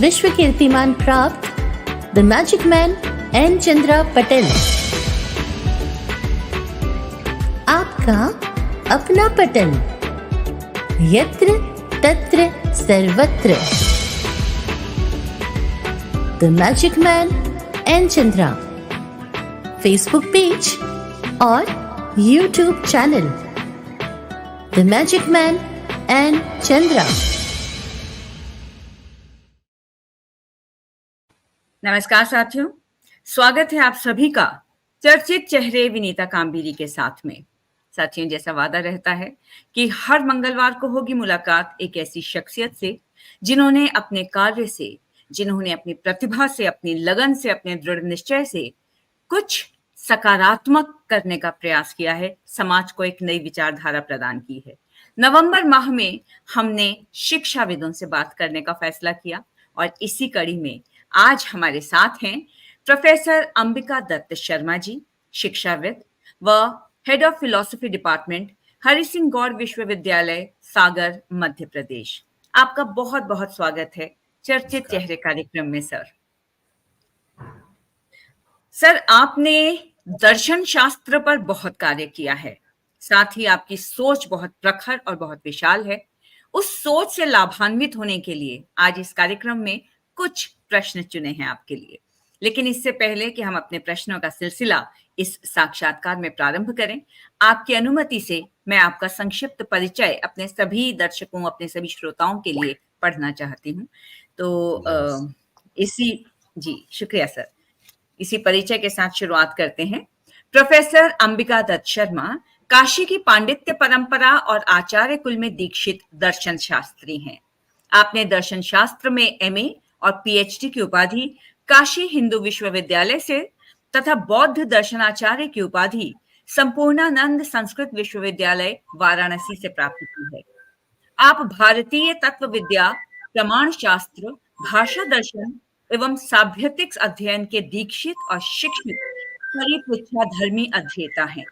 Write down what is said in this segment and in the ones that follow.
विश्व कीर्तिमान प्राप्त the magic man N Chandra Patel. आपका अपना पटेल, यत्र तत्र सर्वत्र। The magic man N Chandra Facebook page और YouTube channel the magic man N Chandra. नमस्कार साथियों, स्वागत है आप सभी का चर्चित चेहरे विनीता कामबीरी के साथ में। साथियों, जैसा वादा रहता है कि हर मंगलवार को होगी मुलाकात एक ऐसी शख्सियत से जिन्होंने अपने कार्य से, जिन्होंने अपनी प्रतिभा से, अपनी लगन से, अपने दृढ़ निश्चय से कुछ सकारात्मक करने का प्रयास किया है, समाज को एक नई विचारधारा प्रदान की है। नवंबर माह में हमने शिक्षाविदों से बात करने का फैसला किया और इसी कड़ी में आज हमारे साथ हैं प्रोफेसर अंबिका दत्त शर्मा जी, शिक्षाविद व head of philosophy department, Hari Singh Gour Vishwavidyalaya, Sagar, Madhya Pradesh. आपका बहुत बहुत स्वागत है चर्चित चेहरे कार्यक्रम में। सर, आपने दर्शन शास्त्र पर बहुत कार्य किया है, साथ ही आपकी सोच बहुत प्रखर और बहुत विशाल है। उस सोच से लाभान्वित होने के लिए आज इस कार्यक्रम में कुछ प्रश्न चुने हैं आपके लिए। लेकिन इससे पहले कि हम अपने प्रश्नों का सिलसिला इस साक्षात्कार में प्रारंभ करें, आपकी अनुमति से मैं आपका संक्षिप्त परिचय अपने सभी दर्शकों, अपने सभी श्रोताओं के लिए पढ़ना चाहती हूँ। तो शुक्रिया सर। इसी परिचय के साथ शुरुआत करते हैं। प्रोफेसर अंबिका दत्त शर्मा काशी की पांडित्य परंपरा और आचार्य कुल में दीक्षित दर्शन शास्त्री हैं। आपने दर्शन शास्त्र में एमए और पीएचडी की उपाधि काशी हिंदू विश्वविद्यालय से तथा बौद्ध दर्शनाचार्य की उपाधि संपूर्णानंद संस्कृत विश्वविद्यालय वाराणसी से प्राप्त की है। आप भारतीय तत्व विद्या, प्रमाण शास्त्र, भाषा दर्शन एवं साभ्यतिक्स अध्ययन के दीक्षित और शिक्षित परिपृच्छाधर्मी अध्येता हैं।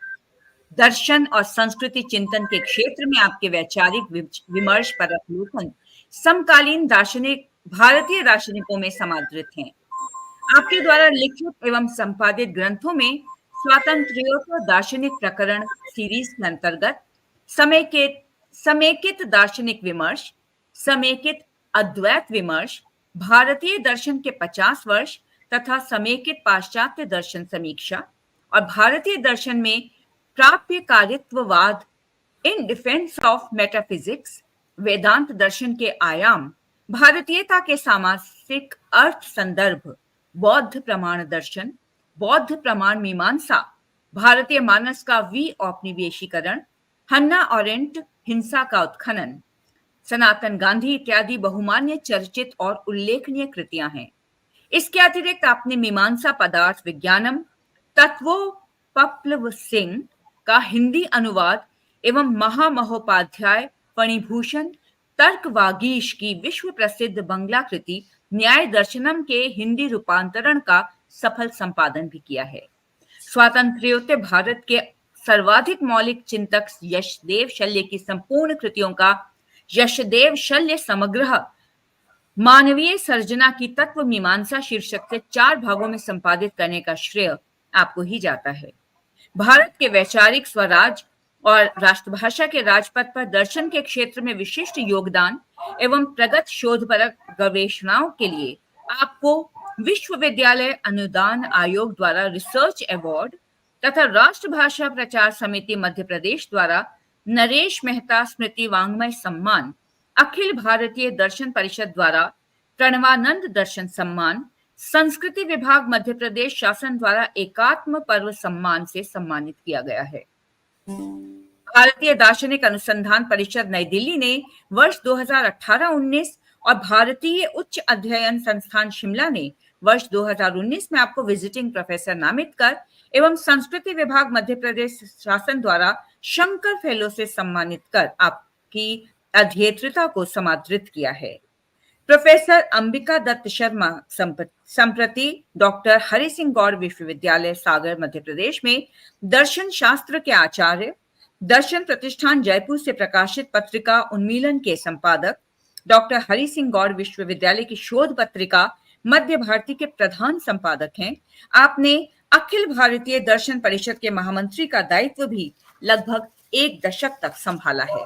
दर्शन और संस्कृति चिंतन के क्षेत्र में आपके वैचारिक विमर्श पर अवलोकन समकालीन दार्शनिक भारतीय दार्शनिकों में समादृत हैं। आपके द्वारा लिखित एवं संपादित ग्रंथों में स्वातंत्र्योत्तर दार्शनिक प्रकरण सीरीज के अंतर्गत समेकित दार्शनिक विमर्श, समेकित अद्वैत विमर्श, भारतीय दर्शन के 50 वर्ष तथा समेकित पाश्चात्य दर्शन समीक्षा और भारतीय दर्शन में प्राप्य कारित्ववाद इन डिफेंस ऑफ मेटाफिजिक्स, वेदांत दर्शन के आयाम, भारतीयता के सामासिक अर्थ संदर्भ, बौद्ध प्रमाण दर्शन, बौद्ध प्रमाण मीमांसा, भारतीय मानस का औपनिवेशीकरण, हन्ना अरेंट, हिंसा का उत्खनन, सनातन गांधी इत्यादि बहुमान्य चर्चित और उल्लेखनीय कृतियां हैं। इसके अतिरिक्त आपने मीमांसा पदार्थ विज्ञानम, तत्वोपप्लव सिंह का हिंदी अनुवाद एवं महामहोपाध्याय फणिभूषण तर्क वागीश की विश्व प्रसिद्ध बंगला कृति न्याय दर्शनम के हिंदी रूपांतरण का सफल संपादन भी किया है। स्वातंत्र्योत्तर भारत के सर्वाधिक मौलिक चिंतक यशदेव शल्य की संपूर्ण कृतियों का यशदेव शल्य समग्र मानवीय सर्जना की तत्व मीमांसा शीर्षक से 4 भागों में संपादित करने का श्रेय आपको ही जाता है। भारत के वैचारिक स्वराज और राष्ट्रभाषा के राजपथ पर दर्शन के क्षेत्र में विशिष्ट योगदान एवं प्रगत शोधपरक गवेषणाओं के लिए आपको विश्वविद्यालय अनुदान आयोग द्वारा रिसर्च अवार्ड तथा राष्ट्रभाषा प्रचार समिति मध्य प्रदेश द्वारा नरेश मेहता स्मृति वाङ्मय सम्मान, अखिल भारतीय दर्शन परिषद द्वारा प्रणवानंद दर्शन सम्मान, संस्कृति विभाग मध्य प्रदेश शासन द्वारा एकात्म पर्व सम्मान से सम्मानित किया गया है। भारतीय दार्शनिक अनुसंधान परिषद नई दिल्ली ने वर्ष 2018-19 और भारतीय उच्च अध्ययन संस्थान शिमला ने वर्ष 2019 में आपको विजिटिंग प्रोफेसर नामित कर एवं संस्कृति विभाग मध्य प्रदेश शासन द्वारा शंकर फेलो से सम्मानित कर आपकी अध्येत्रता को समादृत किया है। प्रोफेसर अंबिका दत्त शर्मा संप्रति डॉक्टर हरि सिंह गौड़ विश्वविद्यालय सागर मध्य प्रदेश में दर्शन शास्त्र के आचार्य, दर्शन प्रतिष्ठान जयपुर से प्रकाशित पत्रिका उन्मीलन के संपादक, डॉक्टर हरि सिंह गौड़ विश्वविद्यालय की शोध पत्रिका मध्य भारती के प्रधान संपादक हैं। आपने अखिल भारतीय दर्शन परिषद के महामंत्री का दायित्व भी लगभग 1 दशक तक संभाला है।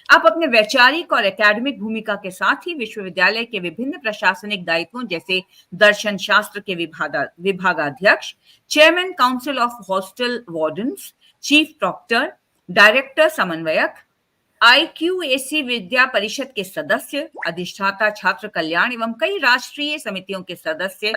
आप अपने वैचारिक और एकेडमिक भूमिका के साथ ही विश्वविद्यालय के विभिन्न प्रशासनिक दायित्वों जैसे दर्शन शास्त्र के विभागाध्यक्ष, chairman council of hostel wardens, chief proctor, director समन्वयक, IQAC विद्या परिषद के सदस्य, अधिष्ठाता छात्र कल्याण एवं कई राष्ट्रीय समितियों के सदस्य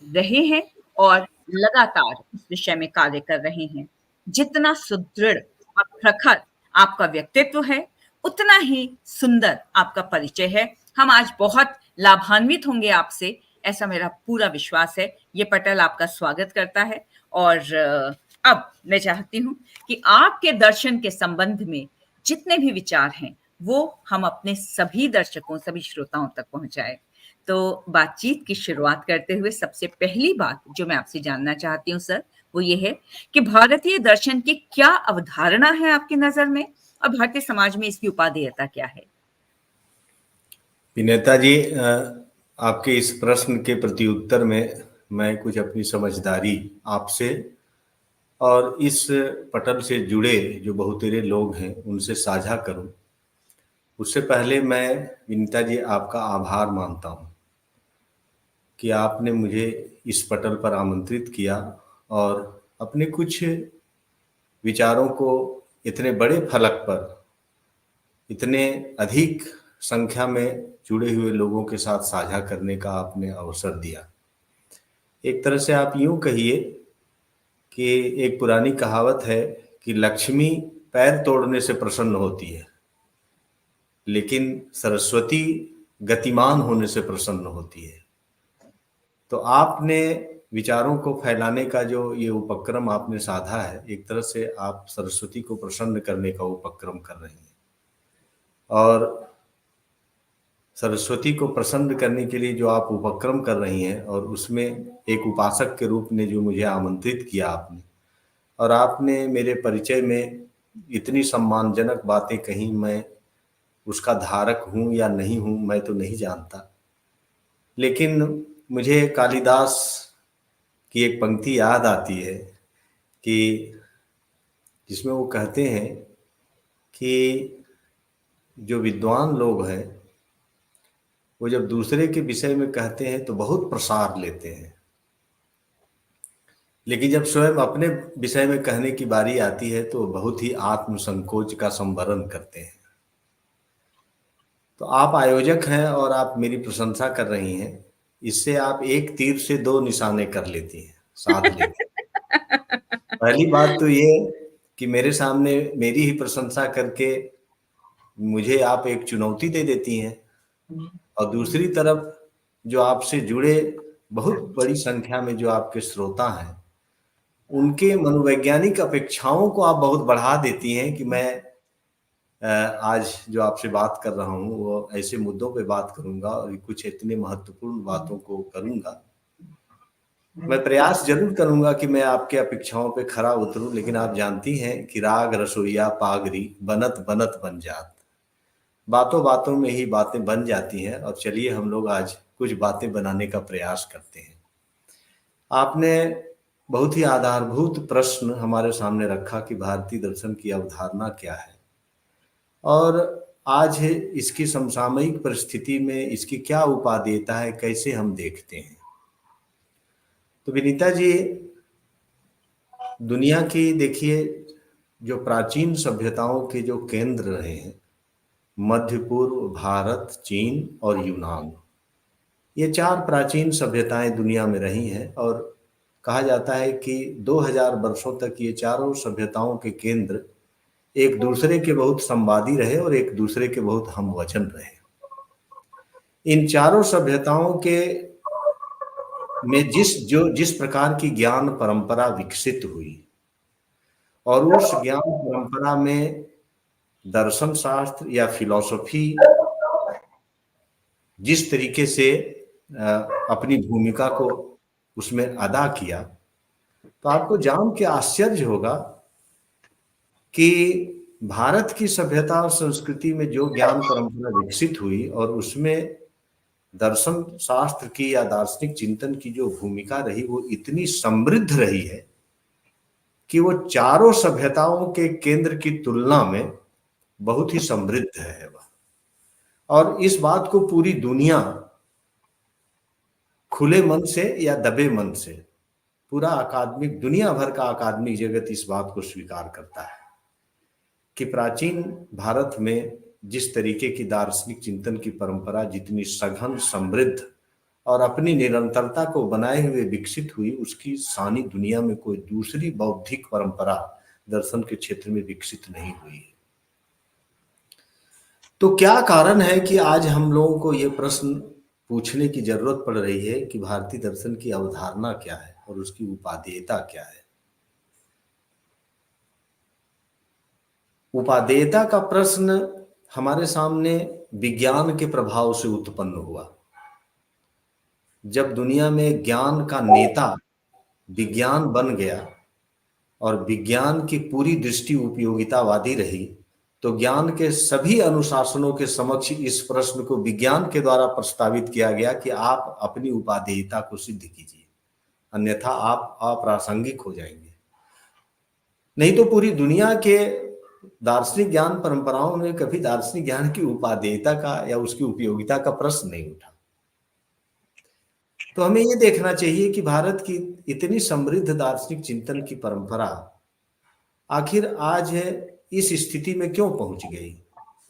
रहे हैं और लगातार इस विषय में कार्य कर रहे हैं। जितना सुदृढ़ और प्रखर आपका व्यक्तित्व है, उतना ही सुंदर आपका परिचय है। हम आज बहुत लाभान्वित होंगे आपसे, ऐसा मेरा पूरा विश्वास है। ये पटल आपका स्वागत करता है और अब मैं चाहती हूँ कि आपके दर्शन के संबंध में जितने भी विचार हैं वो हम अपने सभी दर्शकों, सभी श्रोताओं तक पहुंचाएं। तो बातचीत की शुरुआत करते हुए सबसे पहली बात जो मैं आपसे जानना चाहती हूँ सर, वो ये है कि भारतीय दर्शन की क्या अवधारणा है आपकी नजर में और भारतीय समाज में इसकी उपादेयता क्या है? विनेता जी, आपके इस प्रश्न के प्रति उत्तर में मैं कुछ अपनी समझदारी आपसे और इस पटल से जुड़े जो बहुतेरे लोग हैं उनसे साझा करूं। उससे पहले मैं विनीता जी आपका आभार मानता हूं कि आपने मुझे इस पटल पर आमंत्रित किया और अपने कुछ विचारों को इतने बड़े फलक पर इतने अधिक संख्या में जुड़े हुए लोगों के साथ साझा करने का आपने अवसर दिया। एक तरह से आप यूं कहिए कि एक पुरानी कहावत है कि लक्ष्मी पैर तोड़ने से प्रसन्न होती है, लेकिन सरस्वती गतिमान होने से प्रसन्न होती है। तो आपने विचारों को फैलाने का जो ये उपक्रम आपने साधा है, एक तरह से आप सरस्वती को प्रसन्न करने का उपक्रम कर रही हैं और सरस्वती को प्रसन्न करने के लिए जो आप उपक्रम कर रही हैं और उसमें एक उपासक के रूप में जो मुझे आमंत्रित किया आपने, और आपने मेरे परिचय में इतनी सम्मानजनक बातें कहीं, मैं उसका धारक हूँ या नहीं हूँ मैं तो नहीं जानता, लेकिन मुझे कालिदास की एक पंक्ति याद आती है कि जिसमें वो कहते हैं कि जो विद्वान लोग हैं वो जब दूसरे के विषय में कहते हैं तो बहुत प्रसार लेते हैं, लेकिन जब स्वयं अपने विषय में कहने की बारी आती है तो बहुत ही आत्मसंकोच का संवरण करते हैं। तो आप आयोजक हैं और आप मेरी प्रशंसा कर रही हैं, इससे आप एक तीर से 2 निशाने कर लेती हैं, साध लेती हैं। पहली बात तो ये कि मेरे सामने मेरी ही प्रशंसा करके मुझे आप एक चुनौती दे देती हैं, और दूसरी तरफ जो आपसे जुड़े बहुत बड़ी संख्या में जो आपके श्रोता हैं उनके मनोवैज्ञानिक अपेक्षाओं को आप बहुत बढ़ा देती हैं कि मैं आज जो आपसे बात कर रहा हूँ वो ऐसे मुद्दों पे बात करूंगा और कुछ इतने महत्वपूर्ण बातों को करूंगा। मैं प्रयास जरूर करूंगा कि मैं आपके अपेक्षाओं पे खरा उतरूं, लेकिन आप जानती हैं कि राग रसोईया पागरी बनत बनत बन जात, बातों बातों में ही बातें बन जाती हैं। और चलिए हम लोग आज कुछ बातें बनाने का प्रयास करते हैं। आपने बहुत ही आधारभूत प्रश्न हमारे सामने रखा कि भारतीय दर्शन की अवधारणा क्या है और आज इसकी समसामयिक परिस्थिति में इसकी क्या उपादेयता है, कैसे हम देखते हैं। तो विनीता जी, दुनिया की देखिए जो प्राचीन सभ्यताओं के जो केंद्र रहे हैं, मध्य पूर्व, भारत, चीन और यूनान, ये 4 प्राचीन सभ्यताएं दुनिया में रही हैं और कहा जाता है कि 2000 वर्षों तक ये चारों सभ्यताओं के केंद्र एक दूसरे के बहुत संवादी रहे और एक दूसरे के बहुत हमवचन रहे। इन चारों सभ्यताओं के में जिस प्रकार की ज्ञान परंपरा विकसित हुई और उस ज्ञान परंपरा में दर्शन शास्त्र या फिलॉसफी जिस तरीके से अपनी भूमिका को उसमें अदा किया, तो आपको जान के आश्चर्य होगा कि भारत की सभ्यता और संस्कृति में जो ज्ञान परंपरा विकसित हुई और उसमें दर्शन शास्त्र की या दार्शनिक चिंतन की जो भूमिका रही वो इतनी समृद्ध रही है कि वो चारों सभ्यताओं के केंद्र की तुलना में बहुत ही समृद्ध है वह। और इस बात को पूरी दुनिया खुले मन से या दबे मन से, पूरा अकादमिक, दुनिया भर का अकादमिक जगत इस बात को स्वीकार करता है कि प्राचीन भारत में जिस तरीके की दार्शनिक चिंतन की परंपरा जितनी सघन, समृद्ध और अपनी निरंतरता को बनाए हुए विकसित हुई, उसकी सानी दुनिया में कोई दूसरी बौद्धिक परंपरा दर्शन के क्षेत्र में विकसित नहीं हुई। तो क्या कारण है कि आज हम लोगों को ये प्रश्न पूछने की जरूरत पड़ रही है कि भारतीय दर्शन की अवधारणा क्या है और उसकी उपादेयता क्या है? उपादेयता का प्रश्न हमारे सामने विज्ञान के प्रभाव से उत्पन्न हुआ। जब दुनिया में ज्ञान का नेता विज्ञान बन गया और विज्ञान की पूरी दृष्टि उपयोगितावादी रही, तो ज्ञान के सभी अनुशासनों के समक्ष इस प्रश्न को विज्ञान के द्वारा प्रस्तावित किया गया कि आप अपनी उपादेयता को सिद्ध कीजिए, अन्यथा आप अप्रासंगिक हो जाएंगे। नहीं तो पूरी दुनिया के दार्शनिक ज्ञान परंपराओं में कभी दार्शनिक ज्ञान की उपादेयता का या उसकी उपयोगिता का प्रश्न नहीं उठा। तो हमें ये देखना चाहिए कि भारत की इतनी समृद्ध दार्शनिक चिंतन की परंपरा आखिर आज इस स्थिति में क्यों पहुंच गई।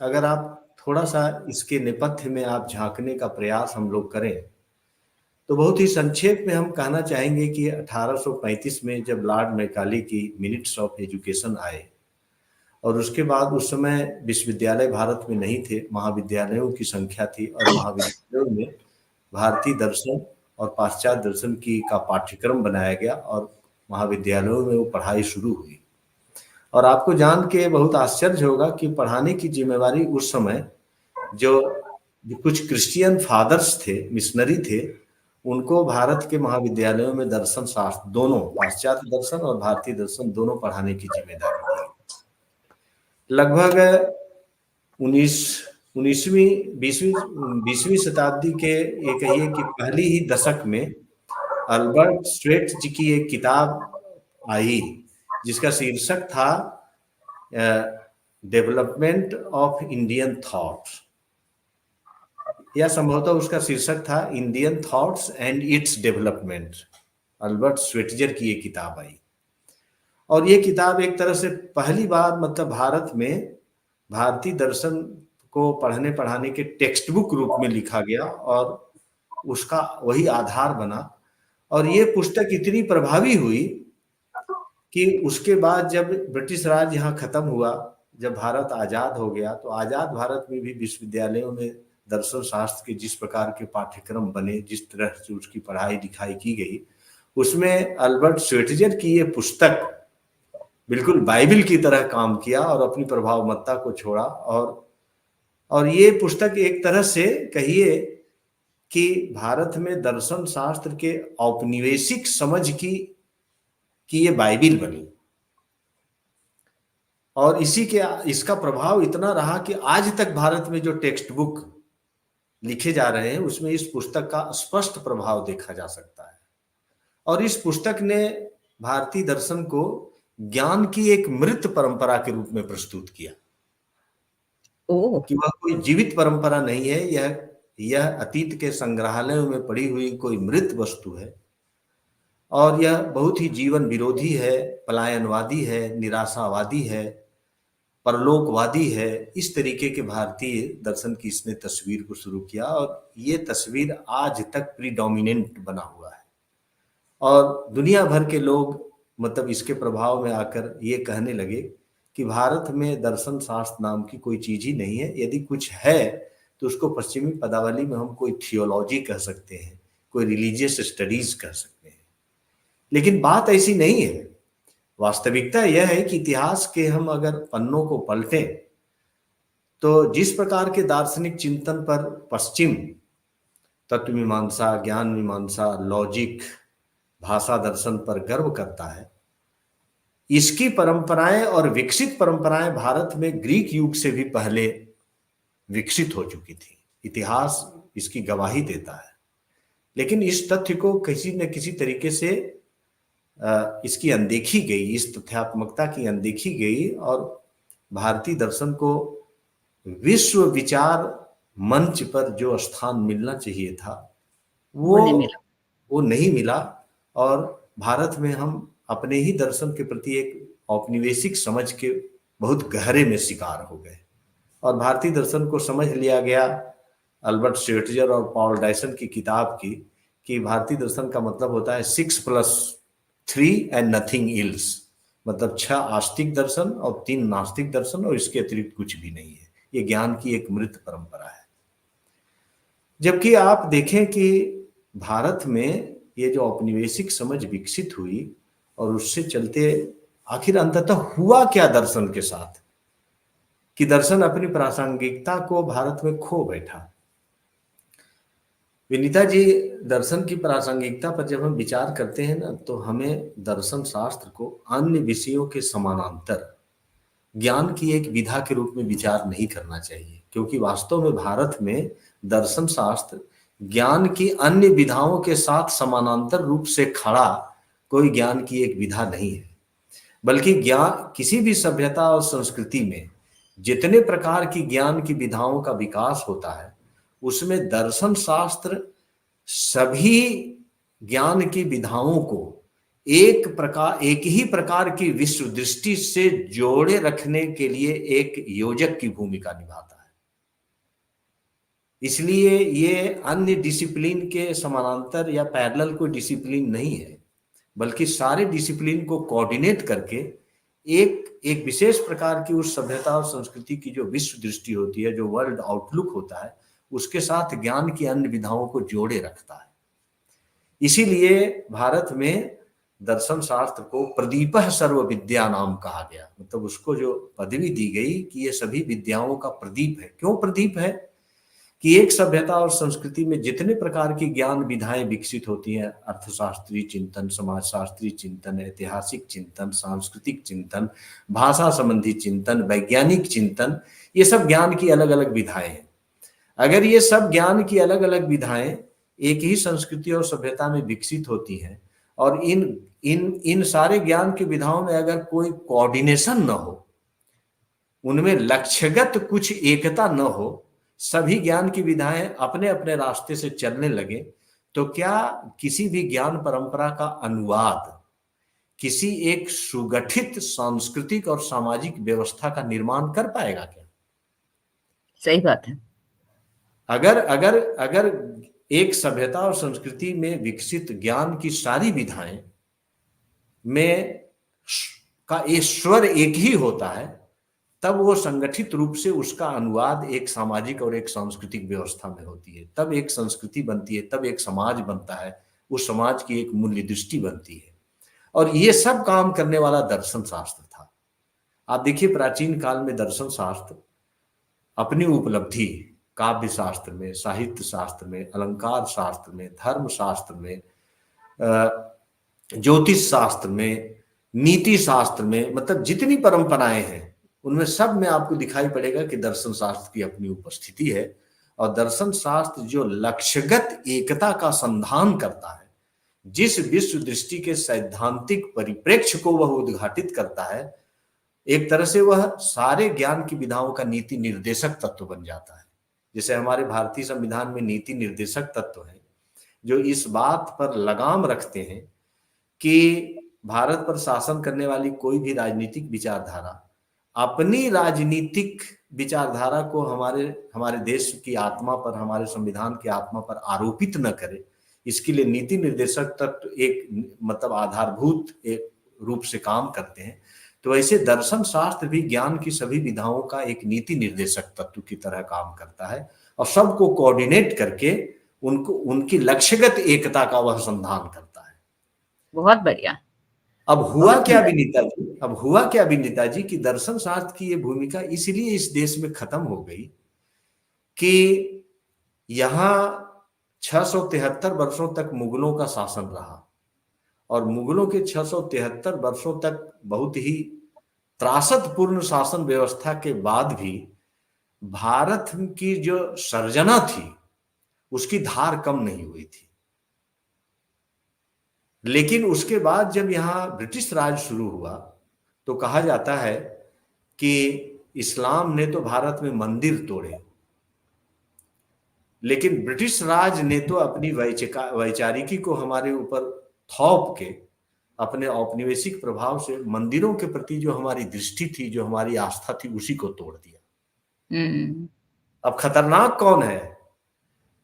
अगर आप थोड़ा सा इसके नेपथ्य में आप झांकने का प्रयास हम लोग करें तो बहुत ही संक्षेप में हम कहना चाहेंगे कि 1835 में जब लॉर्ड मैकाले की मिनट्स ऑफ एजुकेशन आए और उसके बाद उस समय विश्वविद्यालय भारत में नहीं थे, महाविद्यालयों की संख्या थी और महाविद्यालयों में भारतीय दर्शन और पाश्चात्य दर्शन की का पाठ्यक्रम बनाया गया और महाविद्यालयों में वो पढ़ाई शुरू हुई। और आपको जान के बहुत आश्चर्य होगा कि पढ़ाने की जिम्मेवारी उस समय जो कुछ क्रिश्चियन फादर्स थे, मिशनरी थे, उनको भारत के महाविद्यालयों में दर्शन शास्त्र दोनों, पाश्चात्य दर्शन और भारतीय दर्शन दोनों पढ़ाने की जिम्मेदारी दी। लगभग 20वीं शताब्दी के ये कहिए कि पहली ही दशक में अल्बर्ट स्वेट जी की एक किताब आई जिसका शीर्षक था डेवलपमेंट ऑफ इंडियन थॉट, या संभवतः उसका शीर्षक था Indian thoughts and its development. Albert Schweitzer की ये किताब आई और ये किताब एक तरह से पहली बार मतलब भारत में भारतीय दर्शन को पढ़ने पढ़ाने के टेक्स्ट बुक रूप में लिखा गया और उसका वही आधार बना। और ये पुस्तक इतनी प्रभावी हुई कि उसके बाद जब ब्रिटिश राज यहाँ खत्म हुआ, जब भारत आजाद हो गया, तो आजाद भारत में भी विश्वविद्यालयों में दर्शन शास्त्र के जिस प्रकार के पाठ्यक्रम बने, जिस तरह से उसकी पढ़ाई लिखाई की गई, उसमें अल्बर्ट स्वेटजर की ये पुस्तक बिल्कुल बाइबिल की तरह काम किया और अपनी प्रभावमत्ता को छोड़ा। और ये पुस्तक एक तरह से कहिए कि भारत में दर्शन शास्त्र के औपनिवेशिक समझ की ये बाइबिल बनी। और इसका प्रभाव इतना रहा कि आज तक भारत में जो टेक्स्ट बुक लिखे जा रहे हैं उसमें इस पुस्तक का स्पष्ट प्रभाव देखा जा सकता है। और इस पुस्तक ने भारतीय दर्शन को ज्ञान की एक मृत परंपरा के रूप में प्रस्तुत किया कि वह कोई जीवित परंपरा नहीं है, यह अतीत के संग्रहालयों में पड़ी हुई कोई मृत वस्तु है और यह बहुत ही जीवन विरोधी है, पलायनवादी है, निराशावादी है, परलोकवादी है। इस तरीके के भारतीय दर्शन की इसने तस्वीर को शुरू किया और ये तस्वीर आज तक प्रीडोमिनेंट बना हुआ है। और दुनिया भर के लोग मतलब इसके प्रभाव में आकर ये कहने लगे कि भारत में दर्शन शास्त्र नाम की कोई चीज ही नहीं है, यदि कुछ है तो उसको पश्चिमी पदावली में हम कोई थियोलॉजी कह सकते हैं, कोई रिलीजियस स्टडीज कह सकते हैं। लेकिन बात ऐसी नहीं है। वास्तविकता यह है कि इतिहास के हम अगर पन्नों को पलटें तो जिस प्रकार के दार्शनिक चिंतन पर पश्चिम तत्व मीमांसा, ज्ञान मीमांसा, लॉजिक, भाषा दर्शन पर गर्व करता है, इसकी परंपराएं और विकसित परंपराएं भारत में ग्रीक युग से भी पहले विकसित हो चुकी थी। इतिहास इसकी गवाही देता है। लेकिन इस तथ्य को किसी न किसी तरीके से इसकी अनदेखी गई, इस तथ्यात्मकता की अनदेखी गई, और भारतीय दर्शन को विश्व विचार मंच पर जो स्थान मिलना चाहिए था वो नहीं मिला। और भारत में हम अपने ही दर्शन के प्रति एक औपनिवेशिक समझ के बहुत गहरे में शिकार हो गए, और भारतीय दर्शन को समझ लिया गया अल्बर्ट श्वेटजर और पॉल डायसन की किताब की, कि भारतीय दर्शन का मतलब होता है 6+3 एंड नथिंग इल्स, मतलब 6 आस्तिक दर्शन और 3 नास्तिक दर्शन, और इसके अतिरिक्त कुछ भी नहीं है। ये ज्ञान की एक मृत परंपरा है। जबकि आप देखें कि भारत में ये जो औपनिवेशिक समझ विकसित हुई और उससे चलते आखिर अंततः हुआ क्या दर्शन के साथ, कि दर्शन अपनी प्रासंगिकता को भारत में खो बैठा। विनीता जी, दर्शन की प्रासंगिकता पर जब हम विचार करते हैं ना, तो हमें दर्शन शास्त्र को अन्य विषयों के समानांतर ज्ञान की एक विधा के रूप में विचार नहीं करना चाहिए, क्योंकि वास्तव में भारत में दर्शन शास्त्र ज्ञान की अन्य विधाओं के साथ समानांतर रूप से खड़ा कोई ज्ञान की एक विधा नहीं है। बल्कि ज्ञान, किसी भी सभ्यता और संस्कृति में जितने प्रकार की ज्ञान की विधाओं का विकास होता है, उसमें दर्शन शास्त्र सभी ज्ञान की विधाओं को एक ही प्रकार की विश्व दृष्टि से जोड़े रखने के लिए एक योजक की भूमिका निभाता है। इसलिए ये अन्य डिसिप्लिन के समानांतर या पैरेलल कोई डिसिप्लिन नहीं है, बल्कि सारे डिसिप्लिन को कोऑर्डिनेट करके एक विशेष प्रकार की उस सभ्यता और संस्कृति की जो विश्व दृष्टि होती है, जो वर्ल्ड आउटलुक होता है, उसके साथ ज्ञान की अन्य विधाओं को जोड़े रखता है। इसीलिए भारत में दर्शन शास्त्र को प्रदीपः सर्व विद्या नाम कहा गया, मतलब उसको जो पदवी दी गई कि ये सभी विद्याओं का प्रदीप है। क्यों प्रदीप है? कि एक सभ्यता और संस्कृति में जितने प्रकार की ज्ञान विधाएं विकसित होती हैं, अर्थशास्त्रीय चिंतन, समाजशास्त्रीय चिंतन, ऐतिहासिक चिंतन, सांस्कृतिक चिंतन, भाषा संबंधी चिंतन, वैज्ञानिक चिंतन, ये सब ज्ञान की अलग अलग विधाएं हैं। अगर ये सब ज्ञान की अलग अलग विधाएं एक ही संस्कृति और सभ्यता में विकसित होती हैं, और इन सारे ज्ञान की विधाओं में अगर कोई कोऑर्डिनेशन न हो, उनमें लक्ष्यगत कुछ एकता न हो, सभी ज्ञान की विधाएं अपने अपने रास्ते से चलने लगे, तो क्या किसी भी ज्ञान परंपरा का अनुवाद किसी एक सुगठित सांस्कृतिक और सामाजिक व्यवस्था का निर्माण कर पाएगा क्या? सही बात है। अगर एक सभ्यता और संस्कृति में विकसित ज्ञान की सारी विधाएं में का स्वर एक ही होता है, तब वो संगठित रूप से उसका अनुवाद एक सामाजिक और एक सांस्कृतिक व्यवस्था में होती है, तब एक संस्कृति बनती है, तब एक समाज बनता है, उस समाज की एक मूल्य दृष्टि बनती है। और ये सब काम करने वाला दर्शन शास्त्र था। आप देखिए, प्राचीन काल में दर्शन शास्त्र अपनी उपलब्धि काव्य शास्त्र में, साहित्य शास्त्र में, अलंकार शास्त्र में, धर्म शास्त्र में, ज्योतिष शास्त्र में, नीति शास्त्र में, मतलब जितनी परंपराएं हैं उनमें सब में आपको दिखाई पड़ेगा कि दर्शन शास्त्र की अपनी उपस्थिति है। और दर्शन शास्त्र जो लक्ष्यगत एकता का संधान करता है, जिस विश्व दृष्टि के सैद्धांतिक परिप्रेक्ष्य को वह उद्घाटित करता है, एक तरह से वह सारे ज्ञान की विधाओं का नीति निर्देशक तत्व बन जाता है। जैसे हमारे भारतीय संविधान में नीति निर्देशक तत्व है जो इस बात पर लगाम रखते हैं कि भारत पर शासन करने वाली कोई भी राजनीतिक विचारधारा अपनी राजनीतिक विचारधारा को हमारे देश की आत्मा पर, हमारे संविधान की आत्मा पर आरोपित न करे। इसके लिए नीति निर्देशक तत्व एक मतलब आधारभूत एक रूप से काम करते हैं। तो ऐसे दर्शन शास्त्र भी ज्ञान की सभी विधाओं का एक नीति निर्देशक तत्व की तरह काम करता है, और सबको कोऑर्डिनेट करके उनकी लक्ष्यगत एकता का वह संधान करता है। बहुत बढ़िया। अब हुआ क्या विनीता जी कि दर्शन शास्त्र की ये भूमिका इसलिए इस देश में खत्म हो गई कि यहाँ 673 वर्षों तक मुगलों का शासन रहा, और मुगलों के 673 वर्षों तक बहुत ही त्रासदपूर्ण शासन व्यवस्था के बाद भी भारत की जो सर्जना थी उसकी धार कम नहीं हुई थी। लेकिन उसके बाद जब यहाँ ब्रिटिश राज शुरू हुआ तो कहा जाता है कि इस्लाम ने तो भारत में मंदिर तोड़े, लेकिन ब्रिटिश राज ने तो अपनी वैचारिकी को हमारे ऊपर थोप के अपने औपनिवेशिक प्रभाव से मंदिरों के प्रति जो हमारी दृष्टि थी, जो हमारी आस्था थी, उसी को तोड़ दिया। अब खतरनाक कौन है?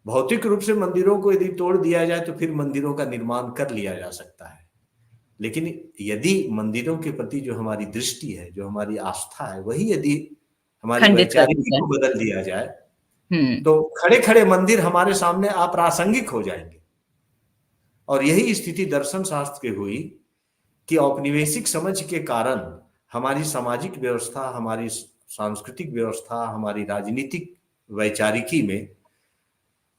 भौतिक रूप से मंदिरों को यदि तोड़ दिया जाए तो फिर मंदिरों का निर्माण कर लिया जा सकता है, लेकिन यदि मंदिरों के प्रति जो हमारी दृष्टि है, जो हमारी आस्था है, वही यदि हमारी वैचारिकी को बदल दिया जाए तो खड़े खड़े मंदिर हमारे सामने अप्रासंगिक हो जाएंगे। और यही स्थिति दर्शन शास्त्र की हुई कि औपनिवेशिक समझ के कारण हमारी सामाजिक व्यवस्था, हमारी सांस्कृतिक व्यवस्था, हमारी राजनीतिक वैचारिकी में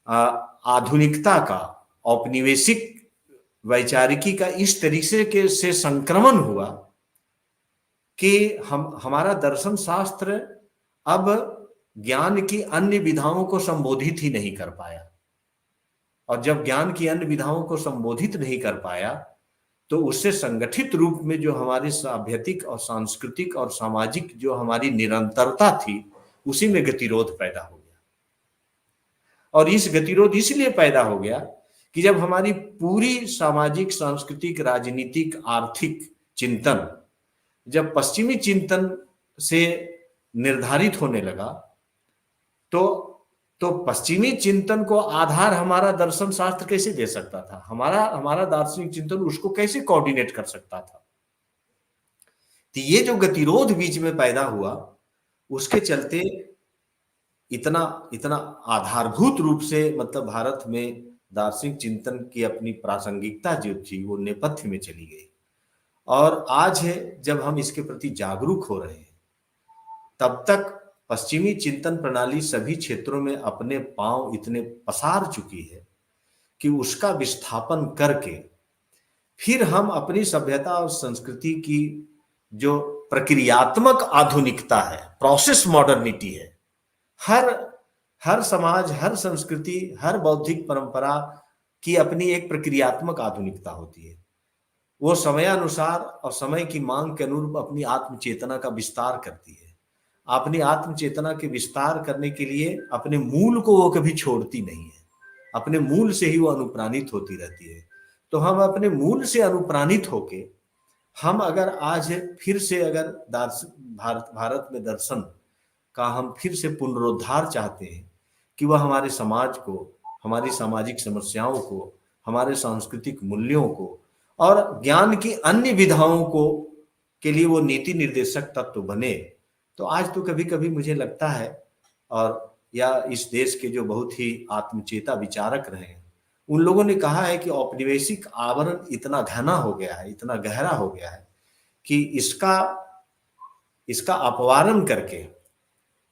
आधुनिकता का, औपनिवेशिक वैचारिकी का इस तरीके के से संक्रमण हुआ कि हमारा दर्शन शास्त्र अब ज्ञान की अन्य विधाओं को संबोधित ही नहीं कर पाया। और जब ज्ञान की अन्य विधाओं को संबोधित नहीं कर पाया तो उससे संगठित रूप में जो हमारी सभ्यतिक और सांस्कृतिक और सामाजिक जो हमारी निरंतरता थी, उसी में गतिरोध पैदा हो गया। और इस गतिरोध इसलिए पैदा हो गया कि जब हमारी पूरी सामाजिक, सांस्कृतिक, राजनीतिक, आर्थिक चिंतन जब पश्चिमी चिंतन से निर्धारित होने लगा तो पश्चिमी चिंतन को आधार हमारा दर्शन शास्त्र कैसे दे सकता था? हमारा दार्शनिक चिंतन उसको कैसे कोऑर्डिनेट कर सकता था? तो ये जो गतिरोध बीच में पैदा हुआ, उसके चलते इतना आधारभूत रूप से मतलब भारत में दार्शनिक चिंतन की अपनी प्रासंगिकता जो थी वो नेपथ्य में चली गई। और आज है जब हम इसके प्रति जागरूक हो रहे हैं, तब तक पश्चिमी चिंतन प्रणाली सभी क्षेत्रों में अपने पांव इतने पसार चुकी है कि उसका विस्थापन करके फिर हम अपनी सभ्यता और संस्कृति की जो प्रक्रियात्मक आधुनिकता है, प्रोसेस मॉडर्निटी है, हर समाज, हर संस्कृति, हर बौद्धिक परंपरा की अपनी एक प्रक्रियात्मक आधुनिकता होती है। वो समयानुसार और समय की मांग के अनुरूप अपनी आत्म चेतना का विस्तार करती है। अपनी आत्म चेतना के विस्तार करने के लिए अपने मूल को वो कभी छोड़ती नहीं है, अपने मूल से ही वो अनुप्राणित होती रहती है। तो हम अपने मूल से अनुप्राणित होके हम अगर आज फिर से अगर भारत में दर्शन का हम फिर से पुनरुद्धार चाहते हैं कि वह हमारे समाज को, हमारी सामाजिक समस्याओं को, हमारे सांस्कृतिक मूल्यों को और ज्ञान की अन्य विधाओं को के लिए वो नीति निर्देशक तत्व बने, तो आज तो कभी कभी मुझे लगता है, और या इस देश के जो बहुत ही आत्मचेता विचारक रहे हैं, उन लोगों ने कहा है कि औपनिवेशिक आवरण इतना घना हो गया है, इतना गहरा हो गया है कि इसका अपवारण करके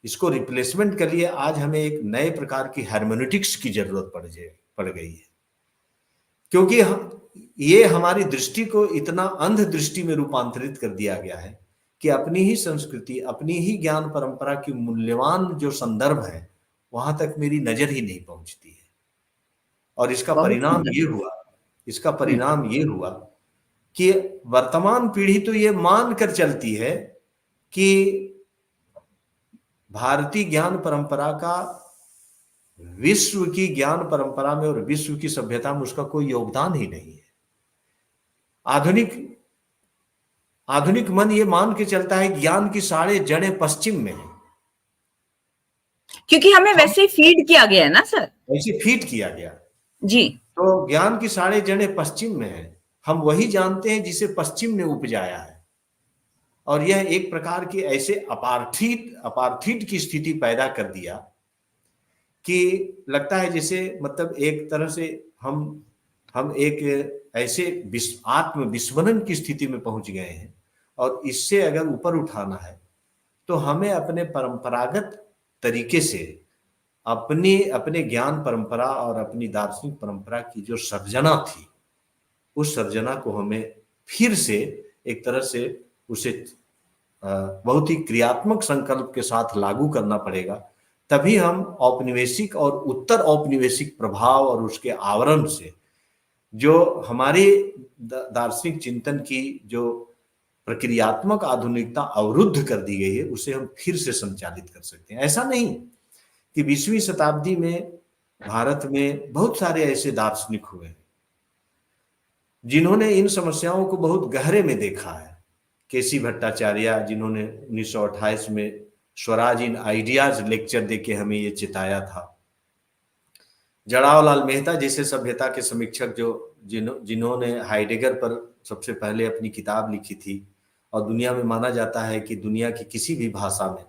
इसको रिप्लेसमेंट के लिए आज हमें एक नए प्रकार की हार्मोनिटिक्स की जरूरत पड़ गई है। क्योंकि ये हमारी दृष्टि को इतना अंध दृष्टि में रूपांतरित कर दिया गया है कि अपनी ही संस्कृति, अपनी ही ज्ञान परंपरा की मूल्यवान जो संदर्भ है वहां तक मेरी नजर ही नहीं पहुंचती है। और इसका परिणाम ये हुआ कि वर्तमान पीढ़ी तो ये मान कर चलती है कि भारतीय ज्ञान परंपरा का विश्व की ज्ञान परंपरा में और विश्व की सभ्यता में उसका कोई योगदान ही नहीं है। आधुनिक मन ये मान के चलता है ज्ञान की सारे जड़ें पश्चिम में है, क्योंकि हमें वैसे ही फीड किया गया है ना सर, वैसे फीड किया गया जी। तो ज्ञान की सारे जड़ें पश्चिम में है, हम वही जानते हैं जिसे पश्चिम ने उपजाया है। और यह एक प्रकार की ऐसे अपार्थिड की स्थिति पैदा कर दिया कि लगता है जैसे मतलब एक तरह से हम एक ऐसे आत्म विस्मरण की स्थिति में पहुंच गए हैं। और इससे अगर ऊपर उठाना है तो हमें अपने परंपरागत तरीके से अपने ज्ञान परंपरा और अपनी दार्शनिक परंपरा की जो सर्जना थी उस सर्जना को हमें फिर से एक तरह से उसे बहुत ही क्रियात्मक संकल्प के साथ लागू करना पड़ेगा। तभी हम औपनिवेशिक और उत्तर औपनिवेशिक प्रभाव और उसके आवरण से जो हमारे दार्शनिक चिंतन की जो प्रक्रियात्मक आधुनिकता अवरुद्ध कर दी गई है, उसे हम फिर से संचालित कर सकते हैं। ऐसा नहीं कि 20वीं शताब्दी में भारत में बहुत सारे ऐसे दार्शनिक हुए हैं जिन्होंने इन समस्याओं को बहुत गहरे में देखा है। केसी भट्टाचार्य, जिन्होंने 1928 में स्वराज इन आइडियाज लेक्चर देके हमें ये चिताया था। जड़ावलाल मेहता जैसे सभ्यता के समीक्षक जिन्होंने हाइडेगर पर सबसे पहले अपनी किताब लिखी थी, और दुनिया में माना जाता है कि दुनिया की किसी भी भाषा में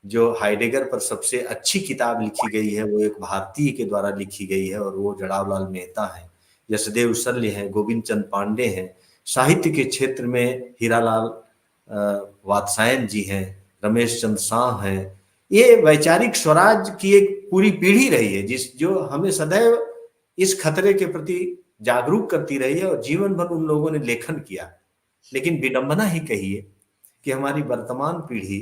जो हाइडेगर पर सबसे अच्छी किताब लिखी गई है वो एक भारतीय के द्वारा लिखी गई है, और वो जड़ावलाल मेहता है। यशदेव शल्य हैं, गोविंद चंद पांडे हैं, साहित्य के क्षेत्र में हीरालाल वात्सायन जी हैं, रमेश चंद्र शाह हैं। ये वैचारिक स्वराज की एक पूरी पीढ़ी रही है जो हमें सदैव इस खतरे के प्रति जागरूक करती रही है, और जीवन भर उन लोगों ने लेखन किया। लेकिन विडंबना ही कहिए कि हमारी वर्तमान पीढ़ी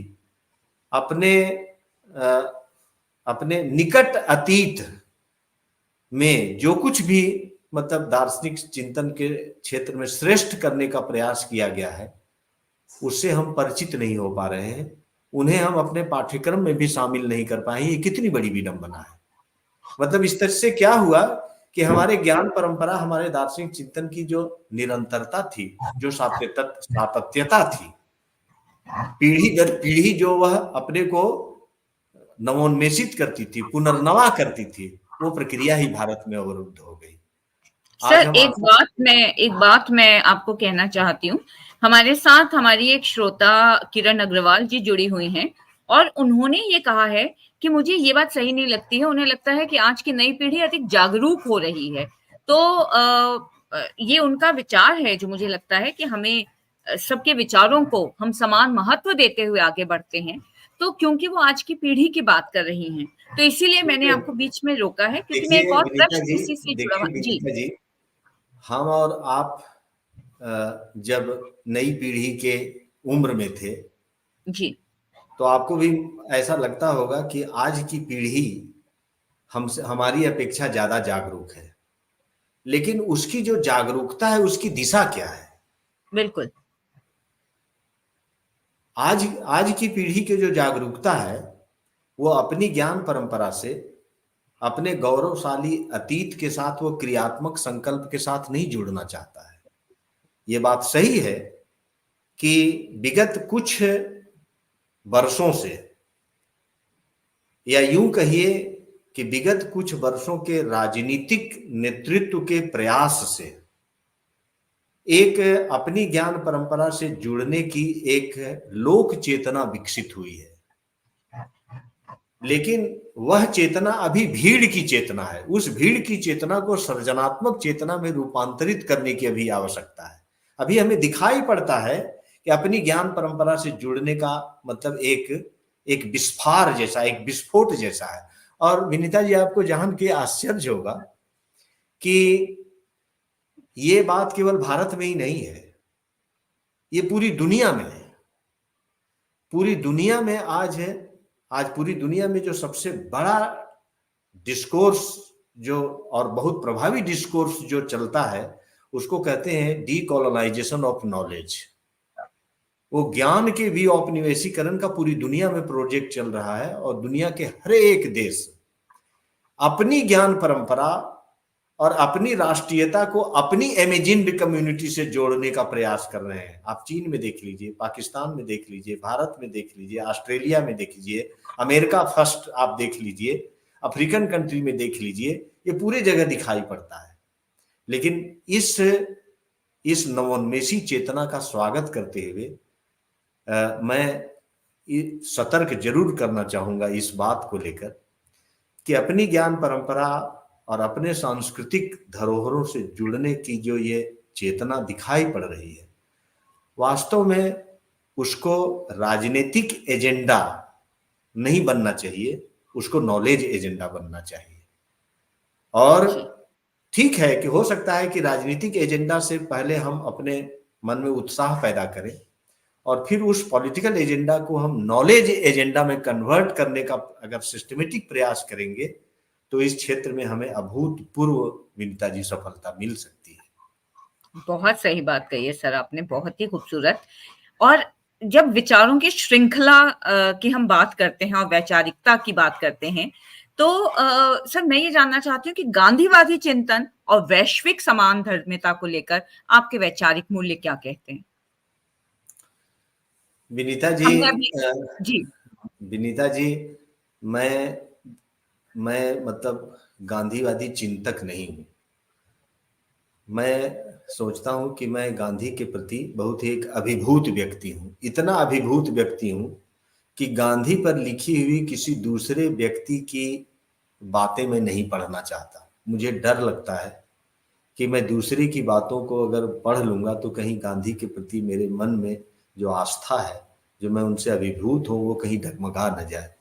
अपने निकट अतीत में जो कुछ भी मतलब दार्शनिक चिंतन के क्षेत्र में श्रेष्ठ करने का प्रयास किया गया है, उससे हम परिचित नहीं हो पा रहे हैं। उन्हें हम अपने पाठ्यक्रम में भी शामिल नहीं कर पाए। ये कितनी बड़ी विडंबना है। मतलब इस तरह से क्या हुआ कि हमारे ज्ञान परंपरा, हमारे दार्शनिक चिंतन की जो निरंतरता थी, जो सातत्यता थी, पीढ़ी दर पीढ़ी जो वह अपने को नवोन्मेषित करती थी, पुनर्नवा करती थी, वो प्रक्रिया ही भारत में अवरुद्ध हो गई। सर एक बात मैं आपको कहना चाहती हूँ। हमारे साथ हमारी एक श्रोता किरण अग्रवाल जी जुड़ी हुई हैं, और उन्होंने ये कहा है कि मुझे ये बात सही नहीं लगती है। उन्हें लगता है कि आज की नई पीढ़ी अधिक जागरूक हो रही है। तो ये उनका विचार है जो मुझे लगता है कि हमें सबके विचारों को हम समान महत्व देते हुए आगे बढ़ते हैं। तो क्योंकि वो आज की पीढ़ी की बात कर रही हैं, तो इसीलिए मैंने आपको बीच में रोका है, क्योंकि मैं एक और प्रश्न इसी से जुड़ा हुआ। जी, हम और आप जब नई पीढ़ी के उम्र में थे जी, तो आपको भी ऐसा लगता होगा कि आज की पीढ़ी हमारी अपेक्षा ज्यादा जागरूक है। लेकिन उसकी जो जागरूकता है उसकी दिशा क्या है? बिल्कुल। आज की पीढ़ी की जो जागरूकता है वो अपनी ज्ञान परंपरा से, अपने गौरवशाली अतीत के साथ वो क्रियात्मक संकल्प के साथ नहीं जुड़ना चाहता है। ये बात सही है कि विगत कुछ वर्षों से, या यूं कहिए कि विगत कुछ वर्षों के राजनीतिक नेतृत्व के प्रयास से एक अपनी ज्ञान परंपरा से जुड़ने की एक लोक चेतना विकसित हुई है। लेकिन वह चेतना अभी भीड़ की चेतना है। उस भीड़ की चेतना को सृजनात्मक चेतना में रूपांतरित करने की अभी आवश्यकता है। अभी हमें दिखाई पड़ता है कि अपनी ज्ञान परंपरा से जुड़ने का मतलब एक विस्फार जैसा, एक विस्फोट जैसा है। और विनीता जी, आपको जान के आश्चर्य होगा कि ये बात केवल भारत में ही नहीं है, ये पूरी दुनिया में है। पूरी दुनिया में आज पूरी दुनिया में जो सबसे बड़ा डिस्कोर्स जो और बहुत प्रभावी डिस्कोर्स जो चलता है उसको कहते हैं डीकोलोनाइजेशन ऑफ नॉलेज। वो ज्ञान के विऔपनिवेशीकरण का पूरी दुनिया में प्रोजेक्ट चल रहा है, और दुनिया के हर एक देश अपनी ज्ञान परंपरा और अपनी राष्ट्रीयता को अपनी इमेजिन्ड कम्युनिटी से जोड़ने का प्रयास कर रहे हैं। आप चीन में देख लीजिए, पाकिस्तान में देख लीजिए, भारत में देख लीजिए, ऑस्ट्रेलिया में देख लीजिए, अमेरिका फर्स्ट आप देख लीजिए, अफ्रीकन कंट्री में देख लीजिए, ये पूरे जगह दिखाई पड़ता है। लेकिन इस नवोन्मेषी चेतना का स्वागत करते हुए मैं सतर्क जरूर करना चाहूंगा इस बात को लेकर कि अपनी ज्ञान परंपरा और अपने सांस्कृतिक धरोहरों से जुड़ने की जो ये चेतना दिखाई पड़ रही है, वास्तव में उसको राजनीतिक एजेंडा नहीं बनना चाहिए, उसको नॉलेज एजेंडा बनना चाहिए। और ठीक है कि हो सकता है कि राजनीतिक एजेंडा से पहले हम अपने मन में उत्साह पैदा करें और फिर उस पॉलिटिकल एजेंडा को हम नॉलेज एजेंडा में कन्वर्ट करने का अगर सिस्टमेटिक प्रयास करेंगे तो इस क्षेत्र में हमें अभूतपूर्व विनीता जी सफलता मिल सकती है। बहुत सही बात कही है सर आपने, बहुत ही खूबसूरत। और जब विचारों की श्रृंखला की हम बात करते हैं और वैचारिकता की बात करते हैं, तो सर मैं ये जानना चाहती हूँ कि गांधीवादी चिंतन और वैश्विक समान धर्मिता को लेकर आपके वैचारिक मूल्य क्या कहते हैं? विनीता जी, हमने अभी जी विनीता जी, मैं मतलब गांधीवादी चिंतक नहीं हूँ। मैं सोचता हूँ कि मैं गांधी के प्रति बहुत ही एक अभिभूत व्यक्ति हूँ, इतना अभिभूत व्यक्ति हूँ कि गांधी पर लिखी हुई किसी दूसरे व्यक्ति की बातें मैं नहीं पढ़ना चाहता। मुझे डर लगता है कि मैं दूसरे की बातों को अगर पढ़ लूंगा तो कहीं गांधी के प्रति मेरे मन में जो आस्था है, जो मैं उनसे अभिभूत हूँ, वो कहीं डगमगा न जाए।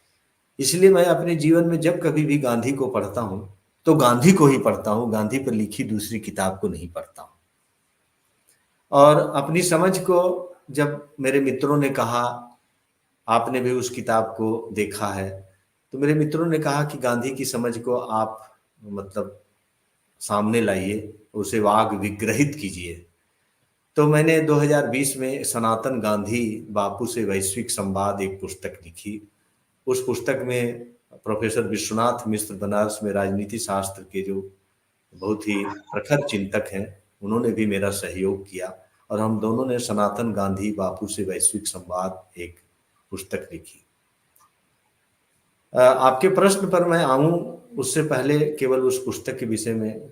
इसलिए मैं अपने जीवन में जब कभी भी गांधी को पढ़ता हूँ तो गांधी को ही पढ़ता हूँ, गांधी पर लिखी दूसरी किताब को नहीं पढ़ता हूँ। और अपनी समझ को जब मेरे मित्रों ने कहा आपने भी उस किताब को देखा है, तो मेरे मित्रों ने कहा कि गांधी की समझ को आप मतलब सामने लाइए, उसे वाग विग्रहित कीजिए। तो मैंने 2020 में सनातन गांधी बापू से वैश्विक संवाद एक पुस्तक लिखी। उस पुस्तक में प्रोफेसर विश्वनाथ मिश्र बनारस में राजनीति शास्त्र के जो बहुत ही प्रखर चिंतक हैं, उन्होंने भी मेरा सहयोग किया और हम दोनों ने सनातन गांधी बापू से वैश्विक संवाद एक पुस्तक लिखी। आपके प्रश्न पर मैं आऊं उससे पहले केवल उस पुस्तक के विषय में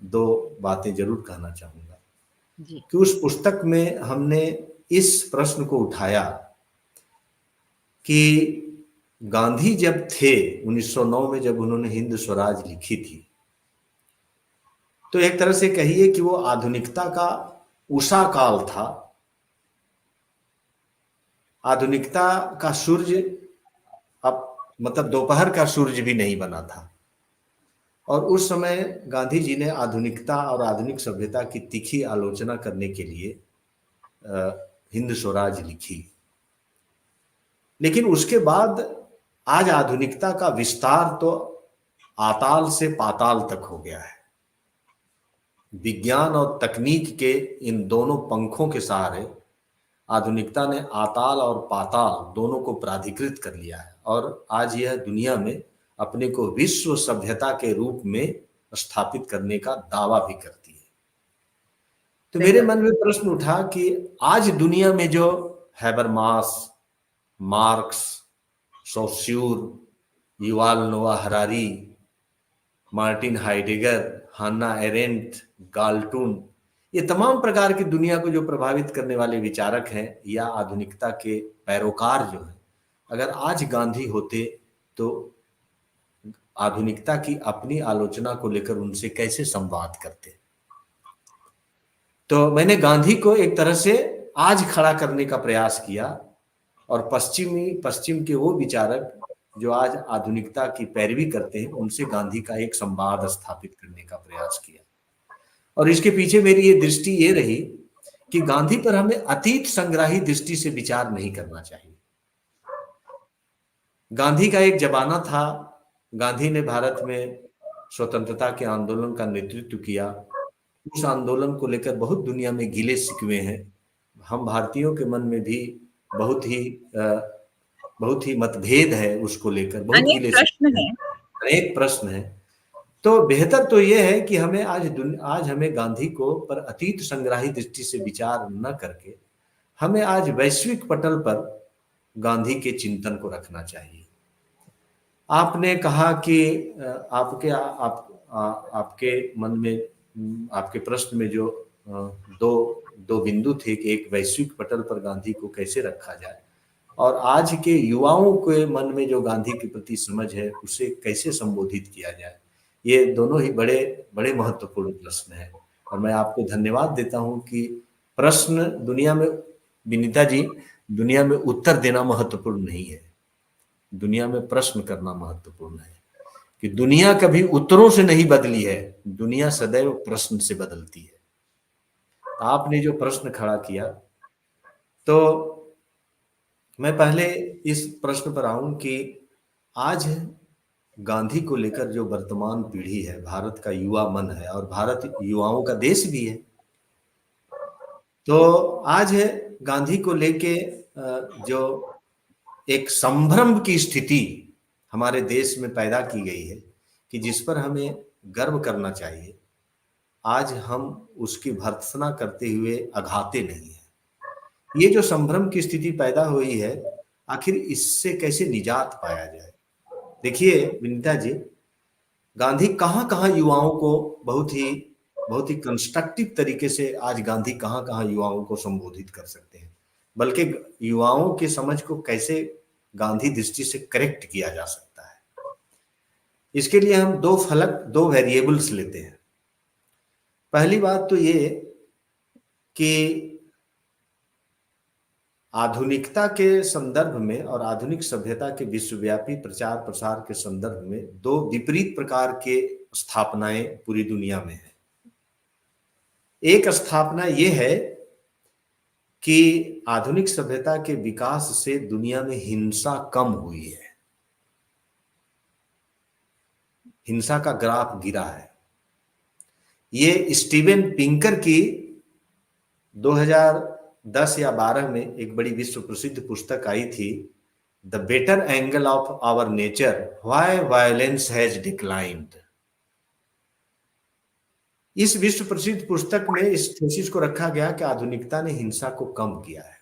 दो बातें जरूर कहना चाहूंगा जी कि उस पुस्तक में हमने इस प्रश्न को उठाया कि गांधी जब थे 1909 में, जब उन्होंने हिंद स्वराज लिखी थी, तो एक तरह से कहिए कि वो आधुनिकता का उषा काल था। आधुनिकता का सूर्य अब मतलब दोपहर का सूर्य भी नहीं बना था और उस समय गांधी जी ने आधुनिकता और आधुनिक सभ्यता की तीखी आलोचना करने के लिए हिंद स्वराज लिखी। लेकिन उसके बाद आज आधुनिकता का विस्तार तो आताल से पाताल तक हो गया है। विज्ञान और तकनीक के इन दोनों पंखों के सहारे आधुनिकता ने आताल और पाताल दोनों को प्राधिकृत कर लिया है और आज यह दुनिया में अपने को विश्व सभ्यता के रूप में स्थापित करने का दावा भी करती है। तो मेरे मन में प्रश्न उठा कि आज दुनिया में जो हैबरमास, मार्क्स, सोस्यूर, युवाल नोआ हरारी, मार्टिन हाइडेगर, हान्ना एरेंट, गाल्टून, ये तमाम प्रकार की दुनिया को जो प्रभावित करने वाले विचारक हैं या आधुनिकता के पैरोकार जो हैं, अगर आज गांधी होते तो आधुनिकता की अपनी आलोचना को लेकर उनसे कैसे संवाद करते। तो मैंने गांधी को एक तरह से आज खड़ा करने का प्रयास किया और पश्चिम के वो विचारक जो आज आधुनिकता की पैरवी करते हैं, उनसे गांधी का एक संवाद स्थापित करने का प्रयास किया। और इसके पीछे मेरी ये दृष्टि ये रही कि गांधी पर हमें अतीत संग्राही दृष्टि से विचार नहीं करना चाहिए। गांधी का एक जमाना था, गांधी ने भारत में स्वतंत्रता के आंदोलन का नेतृत्व किया। उस आंदोलन को लेकर बहुत दुनिया में गिले शिकवे हैं। हम भारतीयों के मन में भी बहुत ही मतभेद है उसको लेकर, बहुत गिले शिकवे हैं, अनेक प्रश्न हैं। तो बेहतर तो यह है कि हमें आज हमें गांधी को पर अतीत संग्राही दृष्टि से विचार न करके हमें आज वैश्विक पटल पर गांधी के चिंतन को रखना चाहिए। आपने कहा कि आपके मन में, आपके प्रश्न में जो दो बिंदु थे कि एक वैश्विक पटल पर गांधी को कैसे रखा जाए और आज के युवाओं के मन में जो गांधी के प्रति समझ है उसे कैसे संबोधित किया जाए। ये दोनों ही बड़े बड़े महत्वपूर्ण प्रश्न हैं और मैं आपको धन्यवाद देता हूं कि प्रश्न दुनिया में, विनीता जी, दुनिया में उत्तर देना महत्वपूर्ण नहीं है, दुनिया में प्रश्न करना महत्वपूर्ण है। कि दुनिया कभी उत्तरों से नहीं बदली है, दुनिया सदैव प्रश्न से बदलती है। तो आपने जो प्रश्न खड़ा किया, तो मैं पहले इस प्रश्न पर आऊं कि आज गांधी को लेकर जो वर्तमान पीढ़ी है, भारत का युवा मन है और भारत युवाओं का देश भी है, तो आज गांधी को लेके जो एक संभ्रम की स्थिति हमारे देश में पैदा की गई है कि जिस पर हमें गर्व करना चाहिए, आज हम उसकी भर्त्सना करते हुए अघाते नहीं हैं। ये जो संभ्रम की स्थिति पैदा हुई है, आखिर इससे कैसे निजात पाया जाए? देखिए विनीता जी, गांधी कहाँ कहाँ युवाओं को बहुत ही कंस्ट्रक्टिव तरीके से आज गांधी कहाँ कहाँ युवाओं को संबोधित कर सकते हैं, बल्कि युवाओं की समझ को कैसे गांधी दृष्टि से करेक्ट किया जा सकता है। इसके लिए हम दो वेरिएबल्स लेते हैं। पहली बात तो ये कि आधुनिकता के संदर्भ में और आधुनिक सभ्यता के विश्वव्यापी प्रचार प्रसार के संदर्भ में दो विपरीत प्रकार के स्थापनाएं पूरी दुनिया में है। एक स्थापना ये है कि आधुनिक सभ्यता के विकास से दुनिया में हिंसा कम हुई है, हिंसा का ग्राफ गिरा है। ये स्टीवन पिंकर की 2010 या 12 में एक बड़ी विश्व प्रसिद्ध पुस्तक आई थी, the better angle of our nature, why violence has declined. इस विश्व प्रसिद्ध पुस्तक में इस थीसिस को रखा गया कि आधुनिकता ने हिंसा को कम किया है।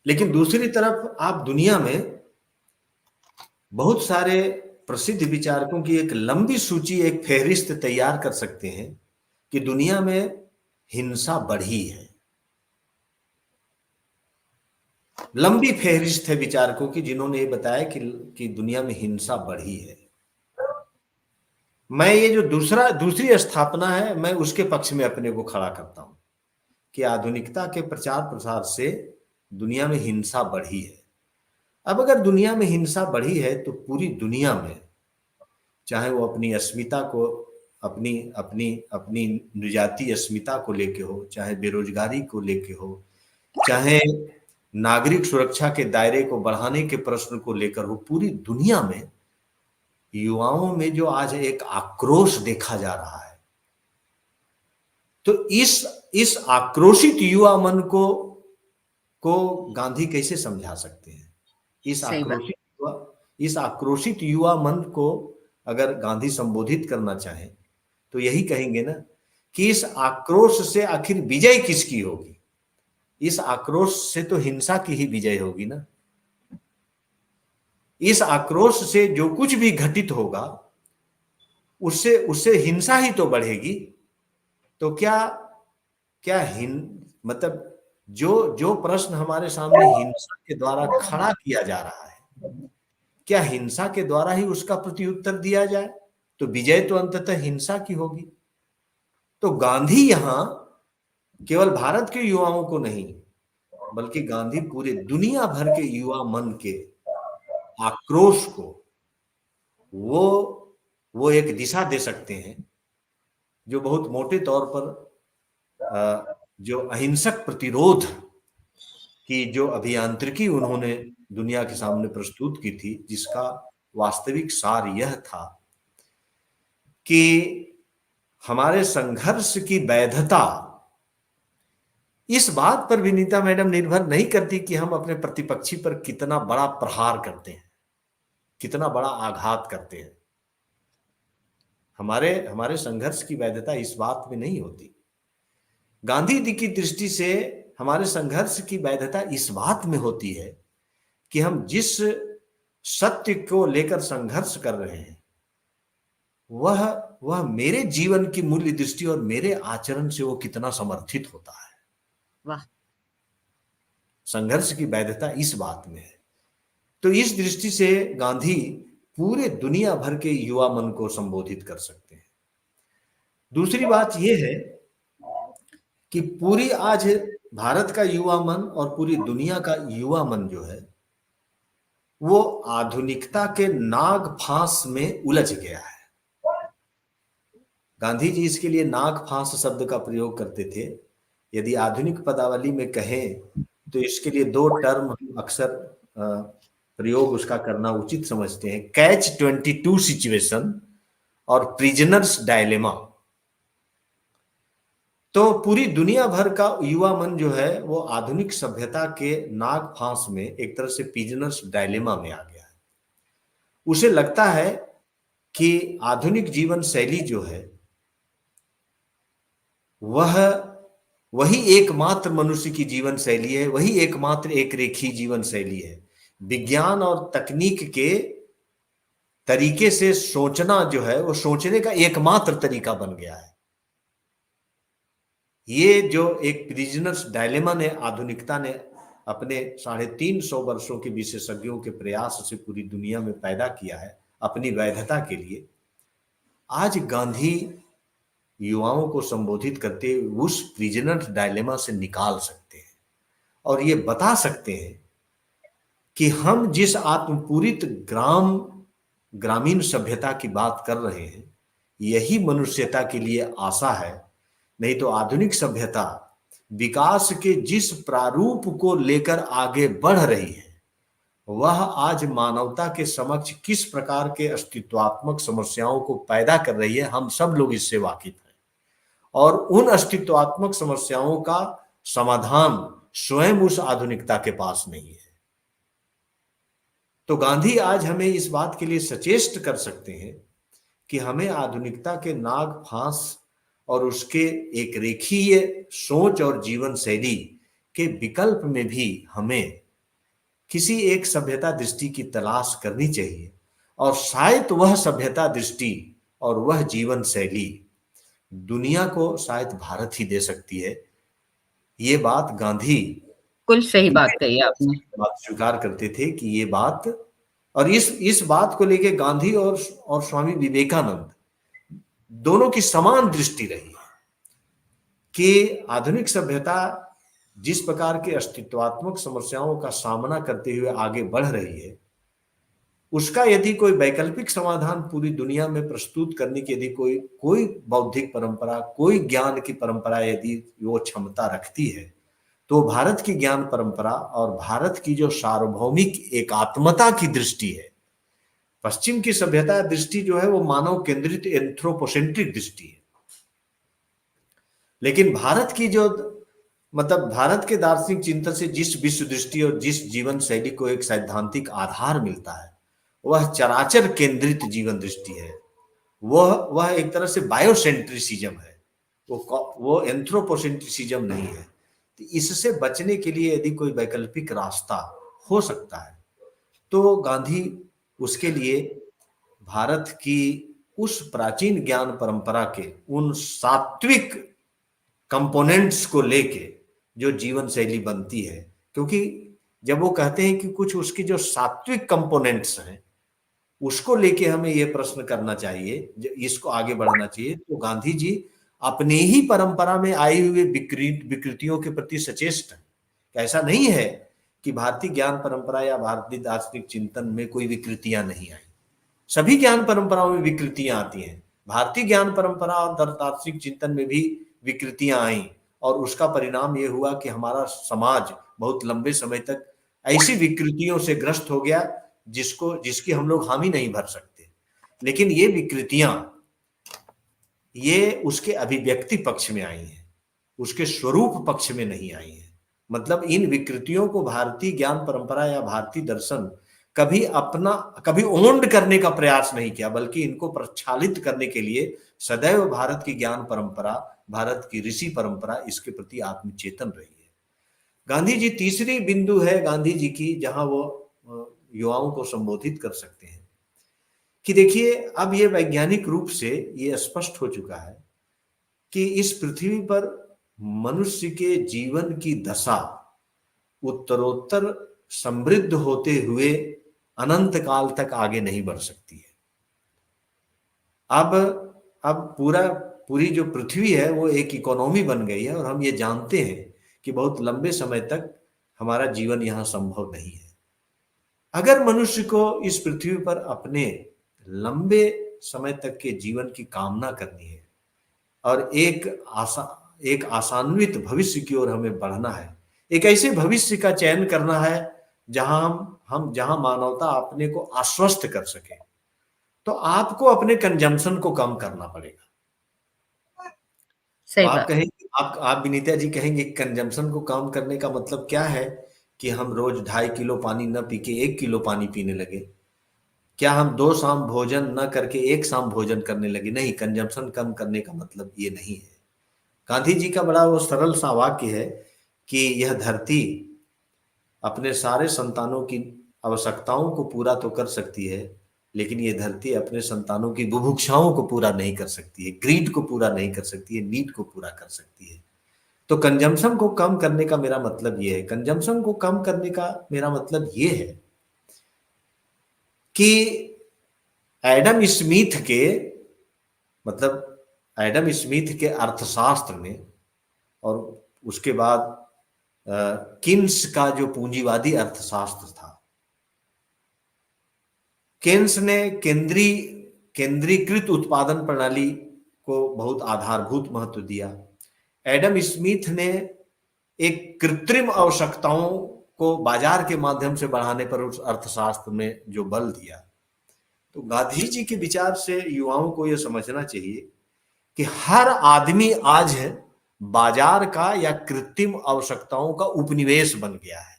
लेकिन दूसरी तरफ आप दुनिया में बहुत सारे प्रसिद्ध विचारकों की एक लंबी सूची, एक फेहरिस्त तैयार कर सकते हैं कि दुनिया में हिंसा बढ़ी है। लंबी फेहरिस्त है विचारकों की जिन्होंने ये बताया कि दुनिया में हिंसा बढ़ी है। मैं ये जो दूसरी स्थापना है, मैं उसके पक्ष में अपने को खड़ा करता हूं कि आधुनिकता के प्रचार प्रसार से दुनिया में हिंसा बढ़ी है। अब अगर दुनिया में हिंसा बढ़ी है तो पूरी दुनिया में, चाहे वो अपनी अस्मिता को, अपनी अपनी अपनी निजाती अस्मिता को लेके हो, चाहे बेरोजगारी को लेके हो, चाहे नागरिक सुरक्षा के दायरे को बढ़ाने के प्रश्न को लेकर हो, पूरी दुनिया में युवाओं में जो आज एक आक्रोश देखा जा रहा है, तो इस आक्रोशित युवा मन को गांधी कैसे समझा सकते हैं? इस आक्रोशित युवा मन को अगर गांधी संबोधित करना चाहे तो यही कहेंगे ना कि इस आक्रोश से आखिर विजय किसकी होगी? इस आक्रोश से तो हिंसा की ही विजय होगी ना। इस आक्रोश से जो कुछ भी घटित होगा उससे हिंसा ही तो बढ़ेगी। तो मतलब जो प्रश्न हमारे सामने हिंसा के द्वारा खड़ा किया जा रहा है, क्या हिंसा के द्वारा ही उसका प्रत्युत्तर दिया जाए तो विजय तो अंततः हिंसा की होगी। तो गांधी यहां केवल भारत के युवाओं को नहीं, बल्कि गांधी पूरे दुनिया भर के युवा मन के आक्रोश को वो एक दिशा दे सकते हैं जो बहुत मोटे तौर पर जो अहिंसक प्रतिरोध की जो अभियांत्रिकी उन्होंने दुनिया के सामने प्रस्तुत की थी, जिसका वास्तविक सार यह था कि हमारे संघर्ष की वैधता इस बात पर विनीता मैडम निर्भर नहीं करती कि हम अपने प्रतिपक्षी पर कितना बड़ा प्रहार करते हैं, कितना बड़ा आघात करते हैं। हमारे संघर्ष की वैधता इस बात में नहीं होती। गांधी जी की दृष्टि से हमारे संघर्ष की वैधता इस बात में होती है कि हम जिस सत्य को लेकर संघर्ष कर रहे हैं वह मेरे जीवन की मूल्य दृष्टि और मेरे आचरण से वो कितना समर्थित होता है। वाह। संघर्ष की वैधता इस बात में है। तो इस दृष्टि से गांधी पूरे दुनिया भर के युवा मन को संबोधित कर सकते हैं। दूसरी बात यह है कि पूरी आज भारत का युवा मन और पूरी दुनिया का युवा मन जो है वो आधुनिकता के नाग फांस में उलझ गया है। गांधी जी इसके लिए नाग फांस शब्द का प्रयोग करते थे। यदि आधुनिक पदावली में कहें तो इसके लिए दो टर्म हम अक्सर प्रयोग उसका करना उचित समझते हैं, कैच 22 सिचुएशन और प्रिजनर्स डायलेमा। तो पूरी दुनिया भर का युवा मन जो है वो आधुनिक सभ्यता के नाग फांस में, एक तरह से प्रिजनर्स डायलेमा में आ गया है। उसे लगता है कि आधुनिक जीवन शैली जो है वह वही एकमात्र मनुष्य की जीवन शैली है, वही एकमात्र एक रेखीय जीवन शैली है। विज्ञान और तकनीक के तरीके से सोचना जो है वो सोचने का एकमात्र तरीका बन गया है। ये जो एक प्रिजनर्स डायलेमा ने आधुनिकता ने अपने 350 वर्षों के विशेषज्ञों के प्रयास से पूरी दुनिया में पैदा किया है अपनी वैधता के लिए, आज गांधी युवाओं को संबोधित करते हुए उस प्रिजनर्स डायलेमा से निकाल सकते हैं और ये बता सकते हैं कि हम जिस आत्मपूरित ग्रामीण सभ्यता की बात कर रहे हैं यही मनुष्यता के लिए आशा है। नहीं तो आधुनिक सभ्यता विकास के जिस प्रारूप को लेकर आगे बढ़ रही है वह आज मानवता के समक्ष किस प्रकार के अस्तित्वात्मक समस्याओं को पैदा कर रही है, हम सब लोग इससे वाकिफ हैं। और उन अस्तित्वात्मक समस्याओं का समाधान स्वयं उस आधुनिकता के पास नहीं है। तो गांधी आज हमें इस बात के लिए सचेष्ट कर सकते हैं कि हमें आधुनिकता के नाग फांस और उसके एक रेखीय सोच और जीवन शैली के विकल्प में भी हमें किसी एक सभ्यता दृष्टि की तलाश करनी चाहिए और शायद वह सभ्यता दृष्टि और वह जीवन शैली दुनिया को शायद भारत ही दे सकती है। ये बात गांधी कुल सही बात कही आपने। बात स्वीकार करते थे कि ये बात, और इस बात को लेके गांधी और स्वामी विवेकानंद दोनों की समान दृष्टि रही है कि आधुनिक सभ्यता जिस प्रकार के अस्तित्वात्मक समस्याओं का सामना करते हुए आगे बढ़ रही है उसका यदि कोई वैकल्पिक समाधान पूरी दुनिया में प्रस्तुत करने की यदि कोई बौद्धिक परंपरा, कोई ज्ञान की परंपरा यदि वो क्षमता रखती है तो भारत की ज्ञान परंपरा और भारत की जो सार्वभौमिक एकात्मता की दृष्टि है, पश्चिम की सभ्यता दृष्टि जो है वो मानव केंद्रित एंथ्रोपोसेंट्रिक दृष्टि है। लेकिन भारत की जो भारत के दार्शनिक चिंतन से जिस विश्व दृष्टि और जिस जीवन शैली को एक सैद्धांतिक आधार मिलता है वह चराचर केंद्रित जीवन दृष्टि है। वह एक तरह से बायोसेंट्रिसिज्म है, वो एंथ्रोपोसेंट्रिसिज्म नहीं है। तो इससे बचने के लिए यदि कोई वैकल्पिक रास्ता हो सकता है तो गांधी उसके लिए भारत की उस प्राचीन ज्ञान परंपरा के उन सात्विक कंपोनेंट्स को लेके जो जीवन शैली बनती है, क्योंकि जब वो कहते हैं कि कुछ उसकी जो सात्विक कंपोनेंट्स हैं उसको लेके हमें ये प्रश्न करना चाहिए, इसको आगे बढ़ना चाहिए, तो गांधी जी अपने ही परंपरा में आई हुई विकृतियों के प्रति सचेष्ट हैं। ऐसा नहीं है कि भारतीय ज्ञान परंपरा या भारतीय दार्शनिक चिंतन में कोई विकृतियां नहीं आई, सभी ज्ञान परंपराओं में विकृतियां आती हैं। भारतीय ज्ञान परंपरा और दार्शनिक चिंतन में भी विकृतियां आई और उसका परिणाम ये हुआ कि हमारा समाज बहुत लंबे समय तक ऐसी विकृतियों से ग्रस्त हो गया जिसकी हम लोग हामी नहीं भर सकते। लेकिन ये विकृतियां ये उसके अभिव्यक्ति पक्ष में आई हैं, उसके स्वरूप पक्ष में नहीं आई हैं। मतलब इन विकृतियों को भारतीय ज्ञान परंपरा या भारतीय दर्शन कभी ओन्ड करने का प्रयास नहीं किया, बल्कि इनको प्रक्षालित करने के लिए सदैव भारत की ज्ञान परंपरा, भारत की ऋषि परंपरा इसके प्रति आत्मचेतन रही है। गांधी जी तीसरी बिंदु है गांधी जी की जहां वो युवाओं को संबोधित कर सकते हैं कि देखिए अब ये वैज्ञानिक रूप से ये स्पष्ट हो चुका है कि इस पृथ्वी पर मनुष्य के जीवन की दशा उत्तरोत्तर समृद्ध होते हुए अनंत काल तक आगे नहीं बढ़ सकती है। अब पूरी जो पृथ्वी है वो एक इकोनॉमी बन गई है और हम ये जानते हैं कि बहुत लंबे समय तक हमारा जीवन यहाँ संभव नहीं है। अगर मनुष्य को इस पृथ्वी पर अपने लंबे समय तक के जीवन की कामना करनी है और एक आशान्वित भविष्य की ओर हमें बढ़ना है, एक ऐसे भविष्य का चयन करना है जहां हम जहां मानवता अपने को आश्वस्त कर सके, तो आपको अपने कंजम्पशन को कम करना पड़ेगा। तो सही आप बात। कहेंगे, आप विनीता जी कहेंगे कंजम्पशन को कम करने का मतलब क्या है कि हम रोज 2.5 किलो पानी न पी के 1 किलो पानी पीने लगे? क्या हम 2 शाम भोजन न करके 1 शाम भोजन करने लगे? नहीं, कंजम्पशन कम करने का मतलब ये नहीं है। गांधी जी का बड़ा वो सरल सा वाक्य है कि यह धरती अपने सारे संतानों की आवश्यकताओं को पूरा तो कर सकती है, लेकिन ये धरती अपने संतानों की बुभुक्षाओं को पूरा नहीं कर सकती है, ग्रीड को पूरा नहीं कर सकती है, नीड को पूरा कर सकती है। तो कंजम्पशन को कम करने का मेरा मतलब ये है, कंजम्पशन को कम करने का मेरा मतलब ये है कि एडम स्मिथ के मतलब एडम स्मिथ के अर्थशास्त्र में और उसके बाद किन्स का जो पूंजीवादी अर्थशास्त्र था, केन्स ने केंद्रीकृत उत्पादन प्रणाली को बहुत आधारभूत महत्व दिया। एडम स्मिथ ने एक कृत्रिम आवश्यकताओं को बाजार के माध्यम से बढ़ाने पर उस अर्थशास्त्र में जो बल दिया। तो गांधी जी के विचार से युवाओं को यह समझना चाहिए कि हर आदमी आज बाजार का या कृत्रिम आवश्यकताओं का उपनिवेश बन गया है।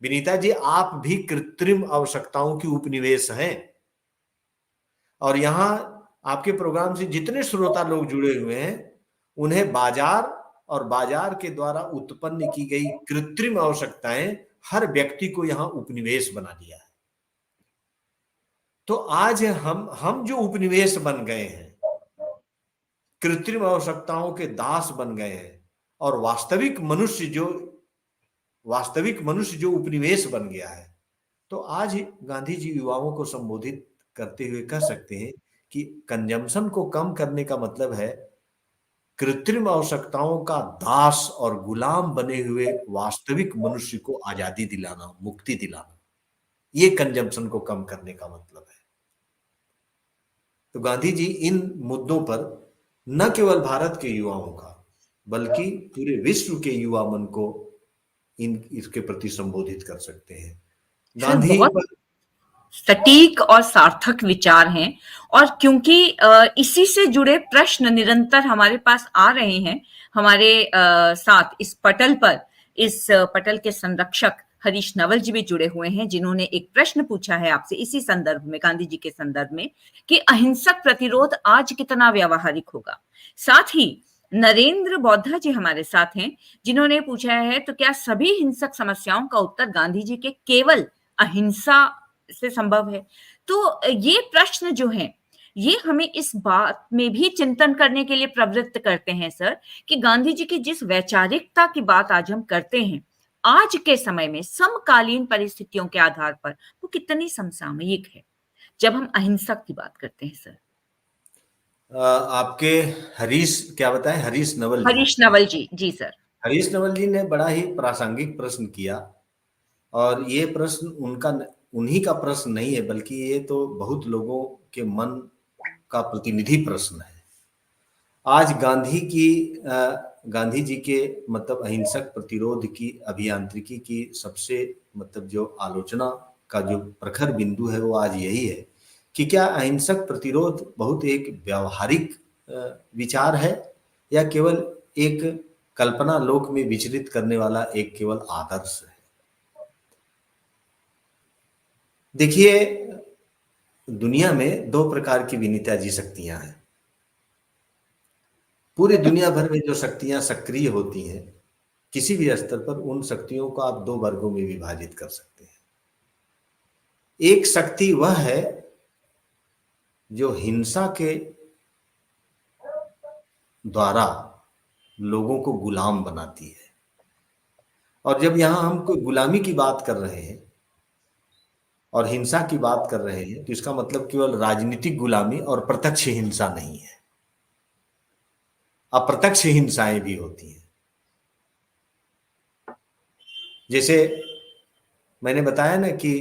विनीता जी, आप भी कृत्रिम आवश्यकताओं की उपनिवेश हैं, और यहां आपके प्रोग्राम से जितने श्रोता लोग जुड़े हुए हैं उन्हें बाजार और बाजार के द्वारा उत्पन्न की गई कृत्रिम आवश्यकताएं हर व्यक्ति को यहां उपनिवेश बना दिया है। तो आज हम जो उपनिवेश बन गए हैं, कृत्रिम आवश्यकताओं के दास बन गए हैं, और वास्तविक मनुष्य जो उपनिवेश बन गया है, तो आज गांधी जी युवाओं को संबोधित करते हुए कह सकते हैं कि कंजम्पशन को कम करने का मतलब है कृत्रिम आवश्यकताओं का दास और गुलाम बने हुए वास्तविक मनुष्य को आजादी दिलाना, मुक्ति दिलाना। ये कंजम्पशन को कम करने का मतलब है। तो गांधी जी इन मुद्दों पर न केवल भारत के युवाओं का बल्कि पूरे विश्व के युवा मन को इसके प्रति संबोधित कर सकते हैं। सर गांधी बहुत पर सटीक और सार्थक विचार हैं, और क्योंकि इसी से जुड़े प्रश्न निरंतर हमारे पास आ रहे हैं हमारे साथ इस पटल पर, इस पटल के संरक्षक हरीश नवल जी भी जुड़े हुए हैं, जिन्होंने एक प्रश्न पूछा है आपसे इसी संदर्भ में, गांधी जी के संदर्भ में, कि अहिंसक प्रतिरोध आज कितना व्यावहारिक होगा। साथ ही नरेंद्र बौद्धा जी हमारे साथ हैं, जिन्होंने पूछा है, तो क्या सभी हिंसक समस्याओं का उत्तर गांधी जी के केवल अहिंसा से संभव है? तो ये प्रश्न जो है, ये हमें इस बात में भी चिंतन करने के लिए प्रवृत्त करते हैं सर, कि गांधी जी की जिस वैचारिकता की बात आज हम करते हैं, आज के समय में समकालीन परिस्थितियों के आधार पर वो कितनी समसामयिक है जब हम अहिंसक की बात करते हैं सर। आपके हरीश क्या बताएं, हरीश नवल जी, हरीश नवल जी, जी सर। हरीश नवल जी ने बड़ा ही प्रासंगिक प्रश्न किया, और ये प्रश्न उन्हीं का प्रश्न नहीं है, बल्कि ये तो बहुत लोगों के मन का प्रतिनिधि प्रश्न है। आज गांधी जी के मतलब अहिंसक प्रतिरोध की अभियांत्रिकी की सबसे मतलब जो आलोचना का जो प्रखर बिंदु है वो आज यही है कि क्या अहिंसक प्रतिरोध बहुत एक व्यावहारिक विचार है या केवल एक कल्पना लोक में विचरित करने वाला एक केवल आदर्श है। देखिए, दुनिया में 2 प्रकार की विनीता जी शक्तियां हैं। पूरी दुनिया भर में जो शक्तियां सक्रिय होती हैं, किसी भी स्तर पर उन शक्तियों को आप 2 वर्गों में विभाजित कर सकते हैं। एक शक्ति वह है जो हिंसा के द्वारा लोगों को गुलाम बनाती है, और जब यहां हम कोई गुलामी की बात कर रहे हैं और हिंसा की बात कर रहे हैं, तो इसका मतलब केवल राजनीतिक गुलामी और प्रत्यक्ष हिंसा नहीं है, अप्रत्यक्ष हिंसाएं भी होती हैं। जैसे मैंने बताया ना कि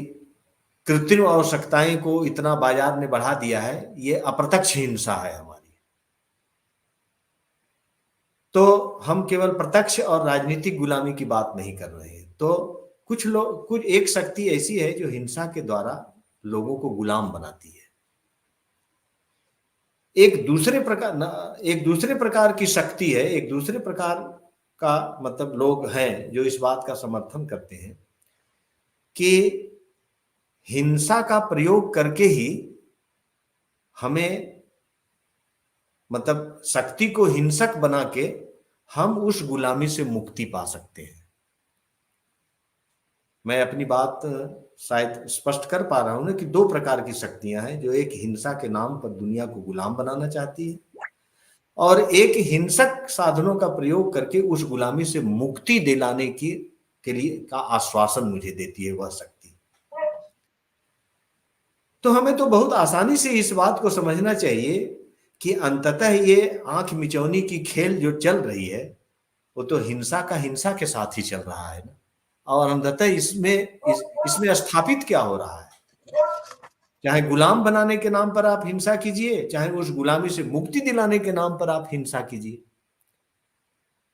कृत्रिम आवश्यकताएं को इतना बाजार ने बढ़ा दिया है, ये अप्रत्यक्ष हिंसा है हमारी। तो हम केवल प्रत्यक्ष और राजनीतिक गुलामी की बात नहीं कर रहे हैं। तो कुछ एक शक्ति ऐसी है जो हिंसा के द्वारा लोगों को गुलाम बनाती है। एक दूसरे प्रकार की शक्ति है, एक दूसरे प्रकार का मतलब लोग हैं जो इस बात का समर्थन करते हैं कि हिंसा का प्रयोग करके ही हमें मतलब शक्ति को हिंसक बना के हम उस गुलामी से मुक्ति पा सकते हैं। मैं अपनी बात शायद स्पष्ट कर पा रहा हूं ना कि दो प्रकार की शक्तियां हैं, जो एक हिंसा के नाम पर दुनिया को गुलाम बनाना चाहती है और एक हिंसक साधनों का प्रयोग करके उस गुलामी से मुक्ति दिलाने की के लिए का आश्वासन मुझे देती है वह शक्ति। तो हमें तो बहुत आसानी से इस बात को समझना चाहिए कि अंततः ये आंख मिचौनी की खेल जो चल रही है वो तो हिंसा के साथ ही चल रहा है ना। और अंततः इसमें स्थापित क्या हो रहा है, चाहे गुलाम बनाने के नाम पर आप हिंसा कीजिए, चाहे उस गुलामी से मुक्ति दिलाने के नाम पर आप हिंसा कीजिए।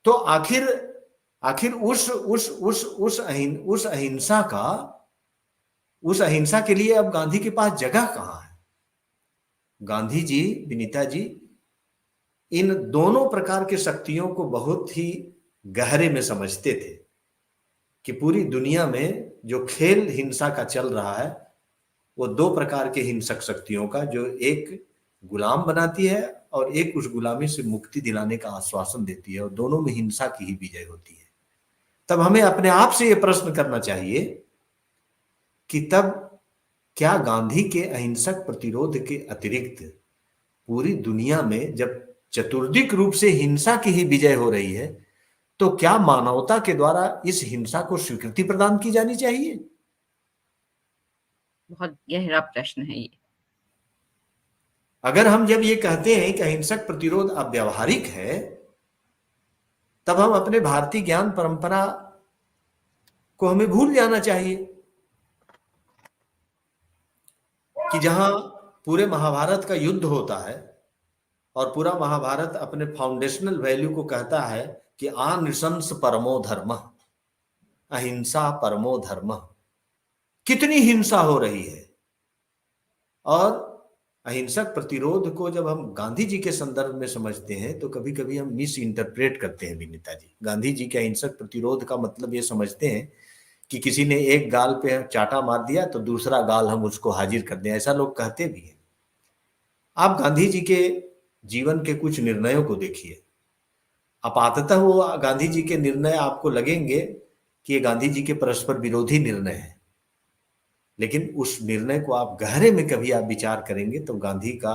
तो आखिर उस अहिंसा के लिए अब गांधी के पास जगह कहां है। गांधी जी, विनीता जी, इन दोनों प्रकार की शक्तियों को बहुत ही गहरे में समझते थे कि पूरी दुनिया में जो खेल हिंसा का चल रहा है वो दो प्रकार के हिंसक शक्तियों का, जो एक गुलाम बनाती है और एक उस गुलामी से मुक्ति दिलाने का आश्वासन देती है, और दोनों में हिंसा की ही विजय होती है। तब हमें अपने आप से यह प्रश्न करना चाहिए कि तब क्या गांधी के अहिंसक प्रतिरोध के अतिरिक्त पूरी दुनिया में जब चतुर्दिक रूप से हिंसा की ही विजय हो रही है तो क्या मानवता के द्वारा इस हिंसा को स्वीकृति प्रदान की जानी चाहिए? बहुत गहरा प्रश्न है ये। अगर हम जब ये कहते हैं कि अहिंसक प्रतिरोध अव्यावहारिक है, तब हम अपने भारतीय ज्ञान परंपरा को हमें भूल जाना चाहिए कि जहां पूरे महाभारत का युद्ध होता है और पूरा महाभारत अपने फाउंडेशनल वैल्यू को कहता है कि अनृशंस परमो धर्म, अहिंसा परमो धर्म, कितनी हिंसा हो रही है। और अहिंसक प्रतिरोध को जब हम गांधी जी के संदर्भ में समझते हैं तो कभी कभी हम मिस इंटरप्रेट करते हैं विनीता जी। गांधी जी के अहिंसक प्रतिरोध का मतलब ये समझते हैं कि किसी ने एक गाल पे चाटा मार दिया तो दूसरा गाल हम उसको हाजिर कर दें, ऐसा लोग कहते भी हैं। आप गांधी जी के जीवन के कुछ निर्णयों को देखिए, आपाततः वो गांधी जी के निर्णय आपको लगेंगे कि ये गांधी जी के परस्पर विरोधी निर्णय है, लेकिन उस निर्णय को आप गहरे में कभी आप विचार करेंगे तो गांधी का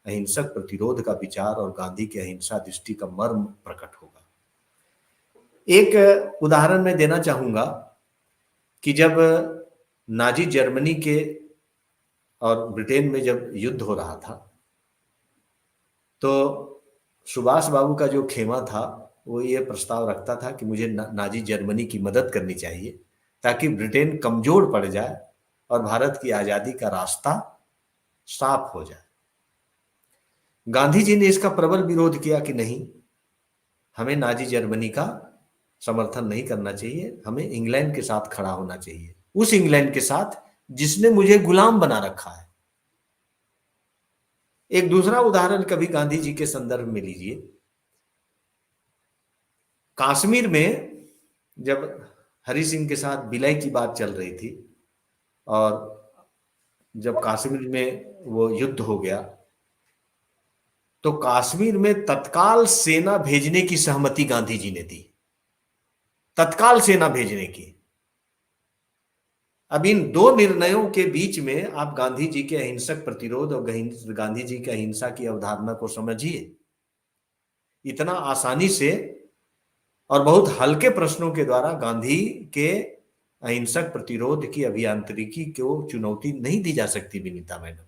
अहिंसक प्रतिरोध का विचार और गांधी की अहिंसा दृष्टि का मर्म प्रकट होगा। एक उदाहरण मैं देना चाहूंगा कि जब नाजी जर्मनी के और ब्रिटेन में जब युद्ध हो रहा था तो सुभाष बाबू का जो खेमा था वो ये प्रस्ताव रखता था कि मुझे नाजी जर्मनी की मदद करनी चाहिए ताकि ब्रिटेन कमजोर पड़ जाए और भारत की आजादी का रास्ता साफ हो जाए। गांधी जी ने इसका प्रबल विरोध किया कि नहीं, हमें नाजी जर्मनी का समर्थन नहीं करना चाहिए, हमें इंग्लैंड के साथ खड़ा होना चाहिए, उस इंग्लैंड के साथ जिसने मुझे गुलाम बना रखा है। एक दूसरा उदाहरण कभी गांधी जी के संदर्भ में लीजिए। कश्मीर में जब हरि सिंह के साथ विलय की बात चल रही थी और जब कश्मीर में वो युद्ध हो गया तो कश्मीर में तत्काल सेना भेजने की सहमति गांधी जी ने दी, तत्काल सेना भेजने की। अब इन दो निर्णयों के बीच में आप गांधी जी के अहिंसक प्रतिरोध और गांधी जी के अहिंसा की अवधारणा को समझिए। इतना आसानी से और बहुत हल्के प्रश्नों के द्वारा गांधी के अहिंसक प्रतिरोध की अभियांत्रिकी को चुनौती नहीं दी जा सकती विनीता मैडम।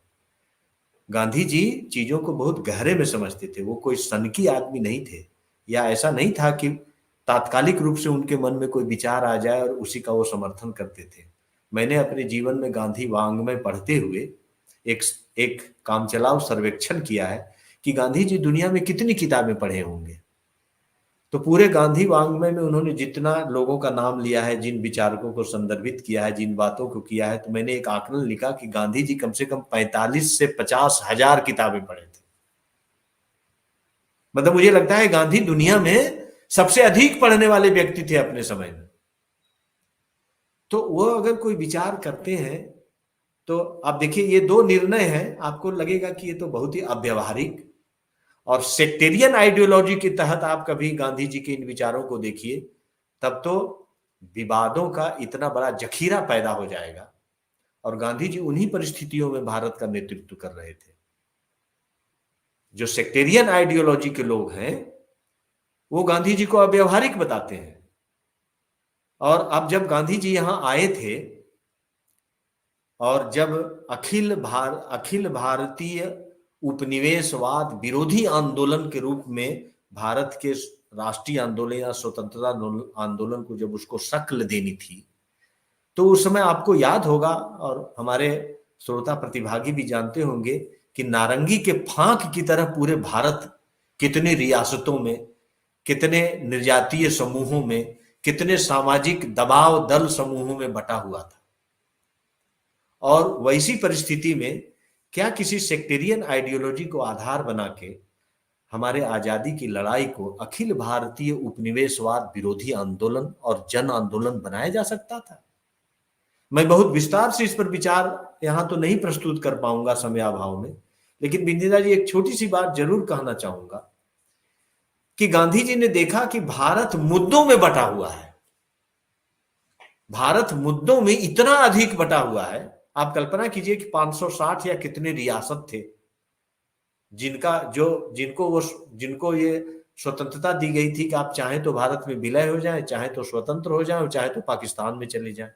गांधी जी चीजों को बहुत गहरे में समझते थे, वो कोई सनकी आदमी नहीं थे, या ऐसा नहीं था कि तात्कालिक रूप से उनके मन में कोई विचार आ जाए और उसी का वो समर्थन करते थे। मैंने अपने जीवन में गांधी वाङ्मय पढ़ते हुए एक एक कामचलाउ सर्वेक्षण किया है कि गांधी जी दुनिया में कितनी किताबें पढ़े होंगे। तो पूरे गांधी वाङ्मय में उन्होंने जितना लोगों का नाम लिया है, जिन विचारकों को संदर्भित किया है, जिन बातों को किया है, तो मैंने एक आकलन लिखा कि गांधी जी कम से कम 45 से 50 हजार किताबें पढ़े थे। मतलब मुझे लगता है गांधी दुनिया में सबसे अधिक पढ़ने वाले व्यक्ति थे अपने समय में। तो वो अगर कोई विचार करते हैं तो आप देखिए ये दो निर्णय हैं, आपको लगेगा कि ये तो बहुत ही अव्यवहारिक और सेक्टेरियन आइडियोलॉजी के तहत आप कभी गांधी जी के इन विचारों को देखिए, तब तो विवादों का इतना बड़ा जखीरा पैदा हो जाएगा। और गांधी जी उन्हीं परिस्थितियों में भारत का नेतृत्व कर रहे थे। जो सेक्टेरियन आइडियोलॉजी के लोग हैं वो गांधी जी को अव्यवहारिक बताते हैं। और अब जब गांधी जी यहां आए थे और जब अखिल भारतीय उपनिवेशवाद विरोधी आंदोलन के रूप में भारत के राष्ट्रीय आंदोलन या स्वतंत्रता आंदोलन को जब उसको शक्ल देनी थी, तो उस समय आपको याद होगा और हमारे श्रोता प्रतिभागी भी जानते होंगे कि नारंगी के फांक की तरह पूरे भारत कितने रियासतों में, कितने निर्जातीय समूहों में, कितने सामाजिक दबाव दल समूहों में बटा हुआ था। और वैसी परिस्थिति में क्या किसी सेक्टेरियन आइडियोलॉजी को आधार बना के हमारे आजादी की लड़ाई को अखिल भारतीय उपनिवेशवाद विरोधी आंदोलन और जन आंदोलन बनाया जा सकता था? मैं बहुत विस्तार से इस पर विचार यहां तो नहीं प्रस्तुत कर पाऊंगा समय अभाव में, लेकिन बिंदिया जी एक छोटी सी बात जरूर कहना चाहूंगा कि गांधी जी ने देखा कि भारत मुद्दों में बटा हुआ है। भारत मुद्दों में इतना अधिक बटा हुआ है, आप कल्पना कीजिए कि 560 या कितने रियासत थे जिनको ये स्वतंत्रता दी गई थी कि आप चाहे तो भारत में विलय हो जाए, चाहे तो स्वतंत्र हो जाए, चाहे तो पाकिस्तान में चले जाए।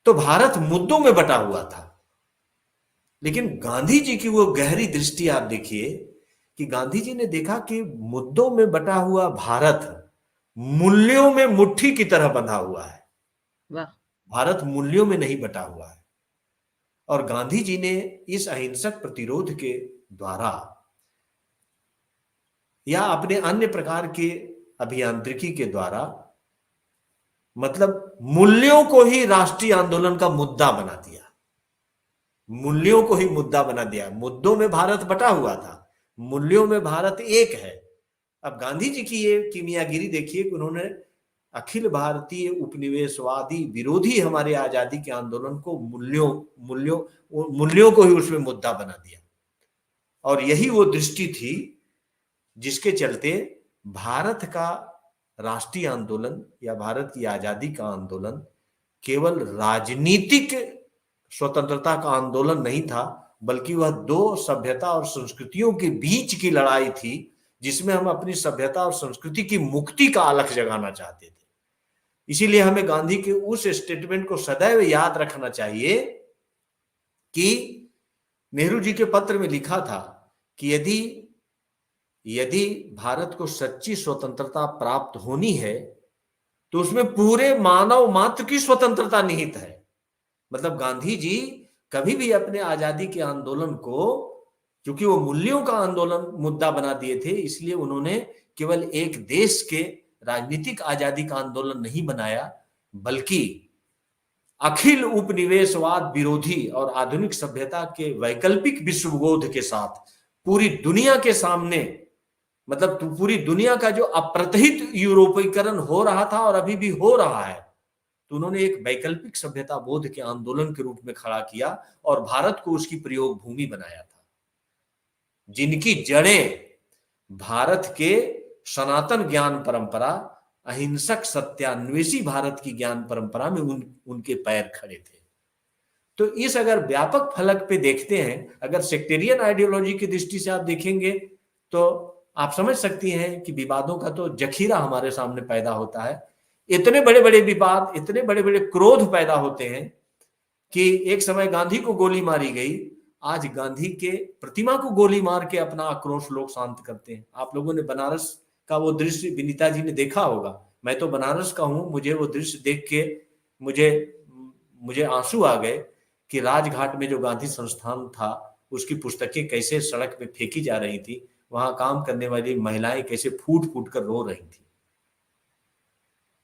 तो भारत मुद्दों में बटा हुआ था। लेकिन गांधी जी की वो गहरी दृष्टि आप देखिए कि गांधी जी ने देखा कि मुद्दों में बटा हुआ भारत मूल्यों में मुट्ठी की तरह बंधा हुआ है। वाह। भारत मूल्यों में नहीं बटा हुआ है। और गांधी जी ने इस अहिंसक प्रतिरोध के द्वारा या अपने अन्य प्रकार के अभियांत्रिकी के द्वारा मतलब मूल्यों को ही राष्ट्रीय आंदोलन का मुद्दा बना दिया। मूल्यों को ही मुद्दा बना दिया। मुद्दों में भारत बटा हुआ था, मूल्यों में भारत एक है। अब गांधी जी की ये कीमियागिरी देखिए कि उन्होंने अखिल भारतीय उपनिवेशवादी विरोधी हमारे आजादी के आंदोलन को मूल्यों को ही उसमें मुद्दा बना दिया। और यही वो दृष्टि थी जिसके चलते भारत का राष्ट्रीय आंदोलन या भारत की आजादी का आंदोलन केवल राजनीतिक स्वतंत्रता का आंदोलन नहीं था, बल्कि वह दो सभ्यता और संस्कृतियों के बीच की लड़ाई थी, जिसमें हम अपनी सभ्यता और संस्कृति की मुक्ति का अलख जगाना चाहते थे। इसीलिए हमें गांधी के उस स्टेटमेंट को सदैव याद रखना चाहिए कि नेहरू जी के पत्र में लिखा था कि यदि भारत को सच्ची स्वतंत्रता प्राप्त होनी है तो उसमें पूरे मानव मात्र की स्वतंत्रता निहित है। मतलब गांधी जी कभी भी अपने आजादी के आंदोलन को, क्योंकि वो मूल्यों का आंदोलन मुद्दा बना दिए थे, इसलिए उन्होंने केवल एक देश के राजनीतिक आजादी का आंदोलन नहीं बनाया, बल्कि अखिल उपनिवेशवाद विरोधी और आधुनिक सभ्यता के वैकल्पिक विश्वबोध के साथ पूरी दुनिया के सामने, मतलब पूरी दुनिया का जो अप्रतिहित यूरोपीकरण हो रहा था और अभी भी हो रहा है, तो उन्होंने एक वैकल्पिक सभ्यता बोध के आंदोलन के रूप में खड़ा किया और भारत को उसकी प्रयोग भूमि बनाया था। जिनकी जड़ें भारत के सनातन ज्ञान परंपरा, अहिंसक सत्यान्वेषी भारत की ज्ञान परंपरा में उनके पैर खड़े थे। तो इस अगर व्यापक फलक पे देखते हैं, अगर सेक्टेरियन आइडियोलॉजी की दृष्टि से आप देखेंगे तो आप समझ सकती हैं कि विवादों का तो जखीरा हमारे सामने पैदा होता है। इतने बड़े बड़े विवाद, इतने बड़े बड़े क्रोध पैदा होते हैं कि एक समय गांधी को गोली मारी गई, आज गांधी के प्रतिमा को गोली मार के अपना आक्रोश लोग शांत करते हैं। आप लोगों ने बनारस का वो दृश्य विनीता जी ने देखा होगा, मैं तो बनारस का हूं, मुझे वो दृश्य देख के मुझे मुझे आंसू आ गए कि राजघाट में जो गांधी संस्थान था उसकी पुस्तकें कैसे सड़क पे फेंकी जा रही थी, वहां काम करने वाली महिलाएं कैसे फूट फूट कर रो रही थी।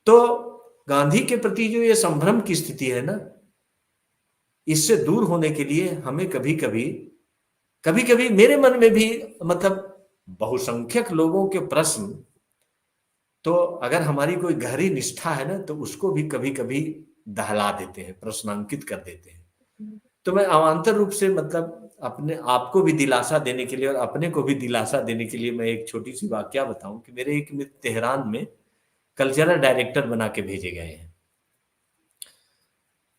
तो गांधी के प्रति जो ये संभ्रम की स्थिति है ना, इससे दूर होने के लिए हमें कभी कभी मेरे मन में भी मतलब बहुसंख्यक लोगों के प्रश्न, तो अगर हमारी कोई गहरी निष्ठा है ना तो उसको भी कभी कभी दहला देते हैं, प्रश्नांकित कर देते हैं। तो मैं अवान्तर रूप से मतलब अपने आपको भी दिलासा देने के लिए और अपने को भी दिलासा देने के लिए मैं एक छोटी सी वाकया बताऊं कि मेरे एक मित्र तेहरान में कल्चरल डायरेक्टर बना के भेजे गए हैं।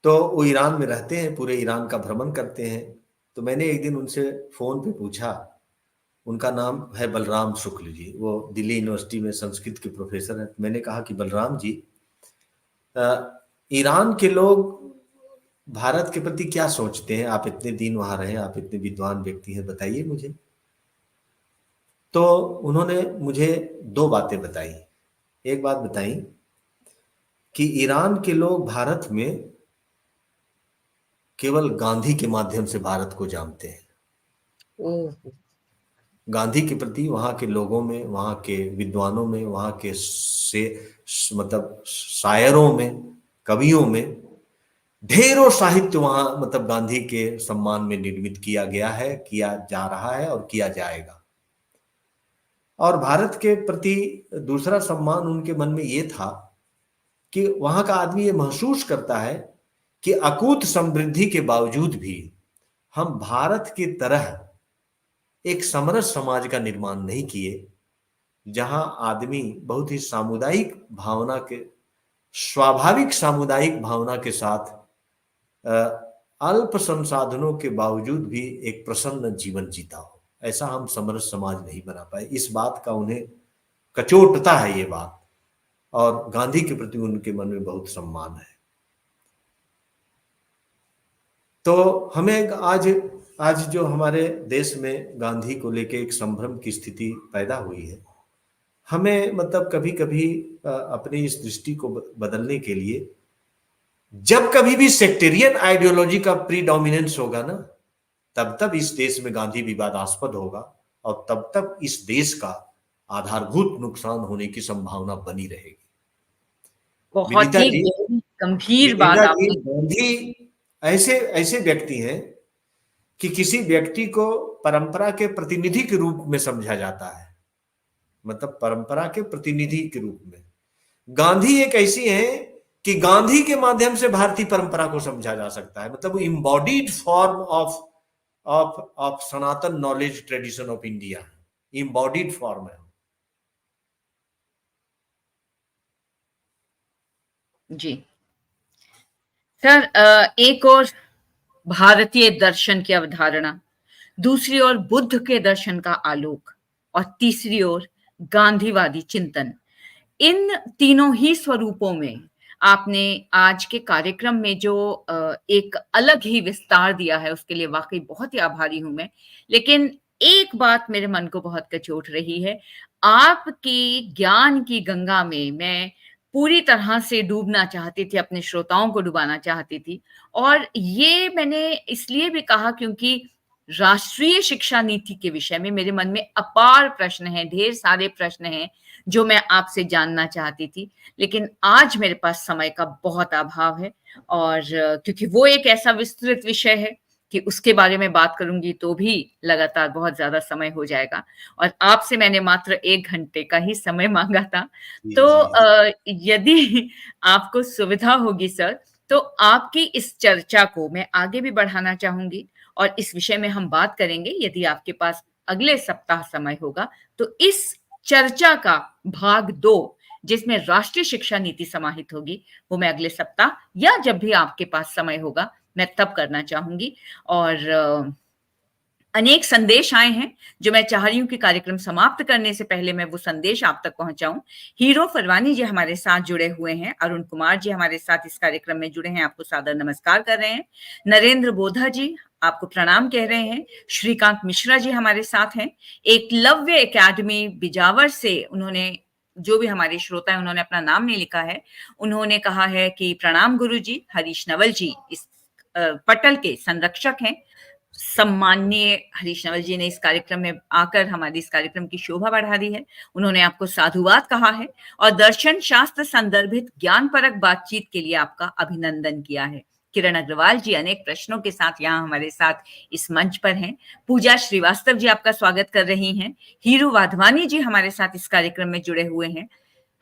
तो वो ईरान में रहते हैं, पूरे ईरान का भ्रमण करते हैं। तो मैंने एक दिन उनसे फोन पे पूछा, उनका नाम है बलराम शुक्ल जी, वो दिल्ली यूनिवर्सिटी में संस्कृत के प्रोफेसर हैं। मैंने कहा कि बलराम जी, ईरान के लोग भारत के प्रति क्या सोचते हैं? आप इतने दिन वहां रहे, आप इतने विद्वान व्यक्ति हैं, बताइए मुझे। तो उन्होंने मुझे दो बातें बताई। एक बात बताई कि ईरान के लोग भारत में केवल गांधी के माध्यम से भारत को जानते हैं। गांधी के प्रति वहां के लोगों में, वहां के विद्वानों में, वहां के मतलब शायरों में, कवियों में ढेरों साहित्य वहां मतलब गांधी के सम्मान में निर्मित किया गया है, किया जा रहा है और किया जाएगा। और भारत के प्रति दूसरा सम्मान उनके मन में ये था कि वहां का आदमी ये महसूस करता है कि अकूत समृद्धि के बावजूद भी हम भारत की तरह एक समरस समाज का निर्माण नहीं किए, जहां आदमी बहुत ही सामुदायिक भावना के, स्वाभाविक सामुदायिक भावना के साथ अल्प संसाधनों के बावजूद भी एक प्रसन्न जीवन जीता हो। ऐसा हम समरस समाज नहीं बना पाए। इस बात का उन्हें कचोटता है ये बात, और गांधी के प्रति उनके मन में बहुत सम्मान है। तो हमें आज जो हमारे देश में गांधी को लेके एक संभ्रम की स्थिति पैदा हुई है, हमें मतलब कभी कभी अपनी इस दृष्टि को बदलने के लिए, जब कभी भी सेक्टेरियन आइडियोलॉजी का प्रीडोमिनेंस होगा ना, तब तब इस देश में गांधी विवादास्पद होगा और तब तक इस देश का आधारभूत नुकसान होने की संभावना बनी रहेगी। बहुत ही गंभीर बात आपने। गांधी ऐसे व्यक्ति हैं कि किसी व्यक्ति को परंपरा के प्रतिनिधि के रूप में समझा जाता है, मतलब परंपरा के प्रतिनिधि के रूप में। गांधी एक ऐसी है कि गांधी के माध्यम से भारतीय परंपरा को समझा जा सकता है, मतलब embodied form of Sanatan knowledge tradition of India, embodied form है। जी सर, एक और भारतीय दर्शन की अवधारणा, दूसरी ओर बुद्ध के दर्शन का आलोक, और तीसरी ओर गांधीवादी चिंतन। इन तीनों ही स्वरूपों में आपने आज के कार्यक्रम में जो एक अलग ही विस्तार दिया है, उसके लिए वाकई बहुत ही आभारी हूं मैं। लेकिन एक बात मेरे मन को बहुत कचोट रही है, आपकी ज्ञान की गंगा में मैं पूरी तरह से डूबना चाहती थी, अपने श्रोताओं को डुबाना चाहती थी। और ये मैंने इसलिए भी कहा क्योंकि राष्ट्रीय शिक्षा नीति के विषय में मेरे मन में अपार प्रश्न हैं, ढेर सारे प्रश्न हैं जो मैं आपसे जानना चाहती थी, लेकिन आज मेरे पास समय का बहुत अभाव है। और क्योंकि वो एक ऐसा विस्तृत विषय है कि उसके बारे में बात करूंगी तो भी लगातार बहुत ज्यादा समय हो जाएगा, और आपसे मैंने मात्र 1 घंटे का ही समय मांगा था। तो यदि आपको सुविधा होगी सर, तो आपकी इस चर्चा को मैं आगे भी बढ़ाना चाहूंगी, और इस विषय में हम बात करेंगे। यदि आपके पास अगले सप्ताह समय होगा तो इस चर्चा का भाग 2, जिसमें राष्ट्रीय शिक्षा नीति समाहित होगी, वो मैं अगले सप्ताह या जब भी आपके पास समय होगा मैं तब करना चाहूंगी। और अनेक संदेश आए हैं जो मैं चाह रही हूं कि कार्यक्रम समाप्त करने से पहले मैं वो संदेश आप तक पहुंचाऊं। हीरो फरवानी जी हमारे साथ जुड़े हुए हैं, अरुण कुमार जी हमारे साथ इस कार्यक्रम में जुड़े हैं, आपको सादर नमस्कार कर रहे हैं। नरेंद्र बोधा जी आपको प्रणाम कह रहे हैं। श्रीकांत मिश्रा जी हमारे साथ हैं, एकलव्य एकेडमी बिजावर से उन्होंने जो भी हमारे श्रोता हैं उन्होंने अपना नाम नहीं लिखा है, उन्होंने कहा है कि प्रणाम गुरुजी, हरीश नवल जी इस पटल के संरक्षक हैं। सम्माननीय हरीश नवल जी ने इस कार्यक्रम में आकर हमारी इस कार्यक्रम की शोभा बढ़ा दी है। उन्होंने आपको साधुवाद कहा है और दर्शन शास्त्र संदर्भित ज्ञानपरक बातचीत के लिए आपका अभिनंदन किया है। किरण अग्रवाल जी अनेक प्रश्नों के साथ यहाँ हमारे साथ इस मंच पर हैं। पूजा श्रीवास्तव जी आपका स्वागत कर रही हैं। हीरू वाधवानी जी हमारे साथ इस कार्यक्रम में जुड़े हुए हैं।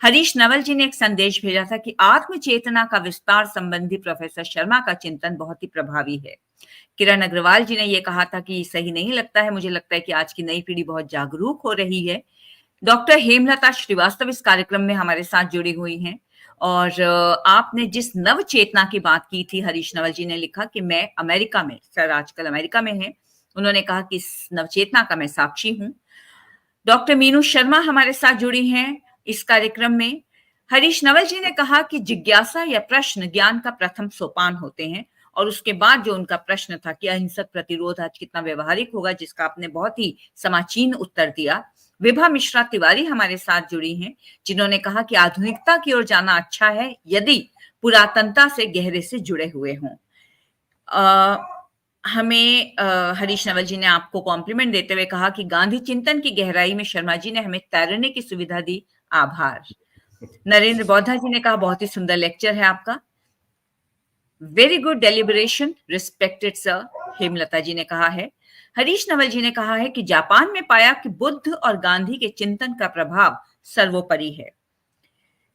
हरीश नवल जी ने एक संदेश भेजा था कि आत्म चेतना का विस्तार संबंधी प्रोफेसर शर्मा का चिंतन बहुत ही प्रभावी है। किरण अग्रवाल जी ने यह कहा था कि सही नहीं लगता है, मुझे लगता है कि आज की नई पीढ़ी बहुत जागरूक हो रही है। डॉक्टर हेमलता श्रीवास्तव इस कार्यक्रम में हमारे साथ जुड़ी हुई हैं और आपने जिस नव चेतना की बात की थी, हरीश नवल जी ने लिखा कि मैं अमेरिका में, सर आजकल अमेरिका में है, उन्होंने कहा कि इस नवचेतना का मैं साक्षी हूं। डॉक्टर मीनू शर्मा हमारे साथ जुड़ी हैं इस कार्यक्रम में। हरीश नवल जी ने कहा कि जिज्ञासा या प्रश्न ज्ञान का प्रथम सोपान होते हैं और उसके बाद जो उनका प्रश्न था कि अहिंसक प्रतिरोध आज कितना व्यवहारिक होगा, जिसका आपने बहुत ही समाचीन उत्तर दिया। विभा मिश्रा तिवारी हमारे साथ जुड़ी हैं जिन्होंने कहा कि आधुनिकता की ओर जाना अच्छा है यदि पुरातनता से गहरे से जुड़े हुए हों। हमें हरीश नवल जी ने आपको कॉम्प्लीमेंट देते हुए कहा कि गांधी चिंतन की गहराई में शर्मा जी ने हमें तैरने की सुविधा दी, आभार। नरेंद्र बौद्धा जी ने कहा बहुत ही सुंदर लेक्चर है आपका, very good deliberation, respected sir, Hemlata ji ने कहा है। हरीश नवल जी ने कहा है कि जापान में पाया कि बुद्ध और गांधी के चिंतन का प्रभाव सर्वोपरि है।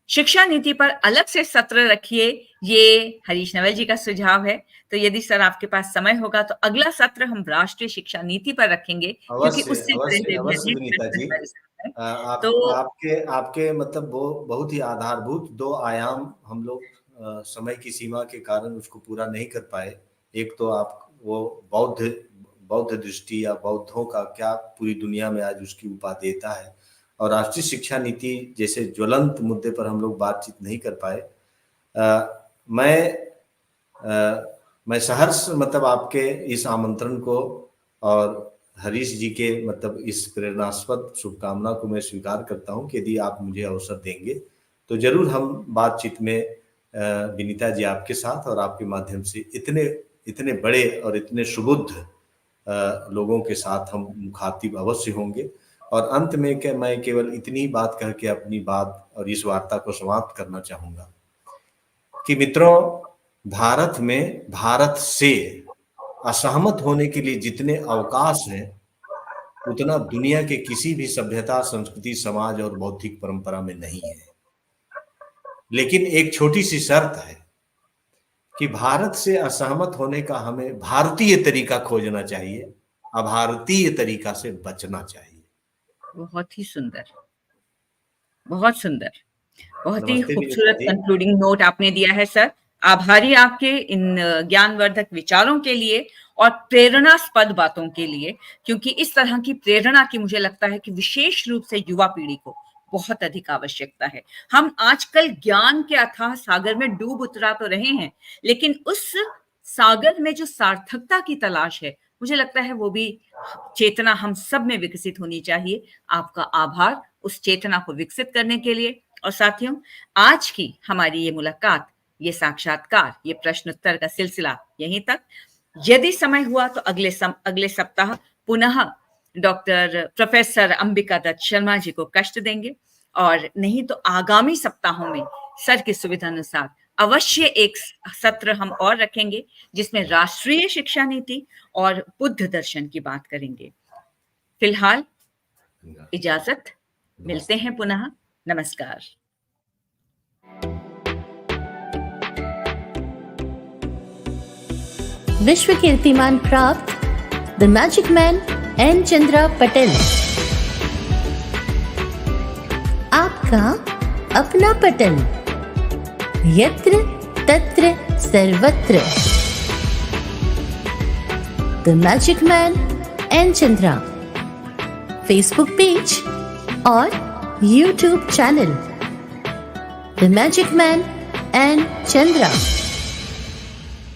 शिक्षा नीति पर अलग से सत्र रखिए, ये हरीश नवल जी का सुझाव है। तो यदि सर आपके पास समय होगा तो अगला सत्र हम राष्ट्रीय शिक्षा नीति पर रखेंगे, क्योंकि उससे अवश्य विनीता जी। आपके मतलब वो बहुत ही आधारभूत 2 आयाम हम लोग समय की सीमा के कारण उसको पूरा नहीं कर पाए। एक तो आप वो बौद्ध दृष्टि या बौद्धों का क्या पूरी दुनिया में आज उसकी उपादेयता है, और राष्ट्रीय शिक्षा नीति जैसे ज्वलंत मुद्दे पर हम लोग बातचीत नहीं कर पाए। मैं सहर्ष मतलब आपके इस आमंत्रण को और हरीश जी के मतलब इस प्रेरणास्पद शुभकामना को मैं स्वीकार करता हूं कि यदि आप मुझे अवसर देंगे तो जरूर हम बातचीत में विनीता जी आपके साथ और आपके माध्यम से इतने बड़े और इतने सुबुद्ध लोगों के साथ हम मुखातिब अवश्य होंगे। और अंत में मैं केवल इतनी बात कह के अपनी बात और इस वार्ता को समाप्त करना चाहूंगा कि मित्रों, भारत में भारत से असहमत होने के लिए जितने अवकाश हैं उतना दुनिया के किसी भी सभ्यता, संस्कृति, समाज और बौद्धिक परंपरा में नहीं है। लेकिन एक छोटी सी शर्त है कि भारत से असहमत होने का हमें भारतीय तरीका खोजना चाहिए, अभारतीय तरीका से बचना चाहिए। बहुत ही सुंदर, बहुत सुंदर, बहुत ही खूबसूरत कंक्लूडिंग नोट आपने दिया है सर। आभारी आपके इन ज्ञानवर्धक विचारों के लिए और प्रेरणास्पद बातों के लिए, क्योंकि इस तरह की प्रेरणा की मुझे लगता है कि विशेष रूप से युवा पीढ़ी को बहुत अधिक आवश्यकता है। हम आजकल ज्ञान के अथाह सागर में डूब उतरा तो रहे हैं, लेकिन उस सागर में जो सार्थकता की तलाश है, मुझे लगता है वो भी चेतना हम सब में विकसित होनी चाहिए। आपका आभार उस चेतना को विकसित करने के लिए। और साथियों, आज की हमारी ये मुलाकात, ये साक्षात्कार, ये प्रश्नोत्तर का सिलसिला यहीं तक। यदि समय हुआ तो अगले सप्ताह पुनः डॉक्टर प्रोफेसर अंबिका दत्त शर्मा जी को कष्ट देंगे, और नहीं तो आगामी सप्ताहों में सर की सुविधा अनुसार अवश्य एक सत्र हम और रखेंगे जिसमें राष्ट्रीय शिक्षा नीति और बुद्ध दर्शन की बात करेंगे। फिलहाल इजाजत, मिलते हैं पुनः। नमस्कार। विश्व कीर्तिमान प्राप्त the magic man N Chandra Patel, आपका अपना पटेल, यत्र तत्र सर्वत्र। The magic man N Chandra Facebook page और YouTube channel the magic man N Chandra.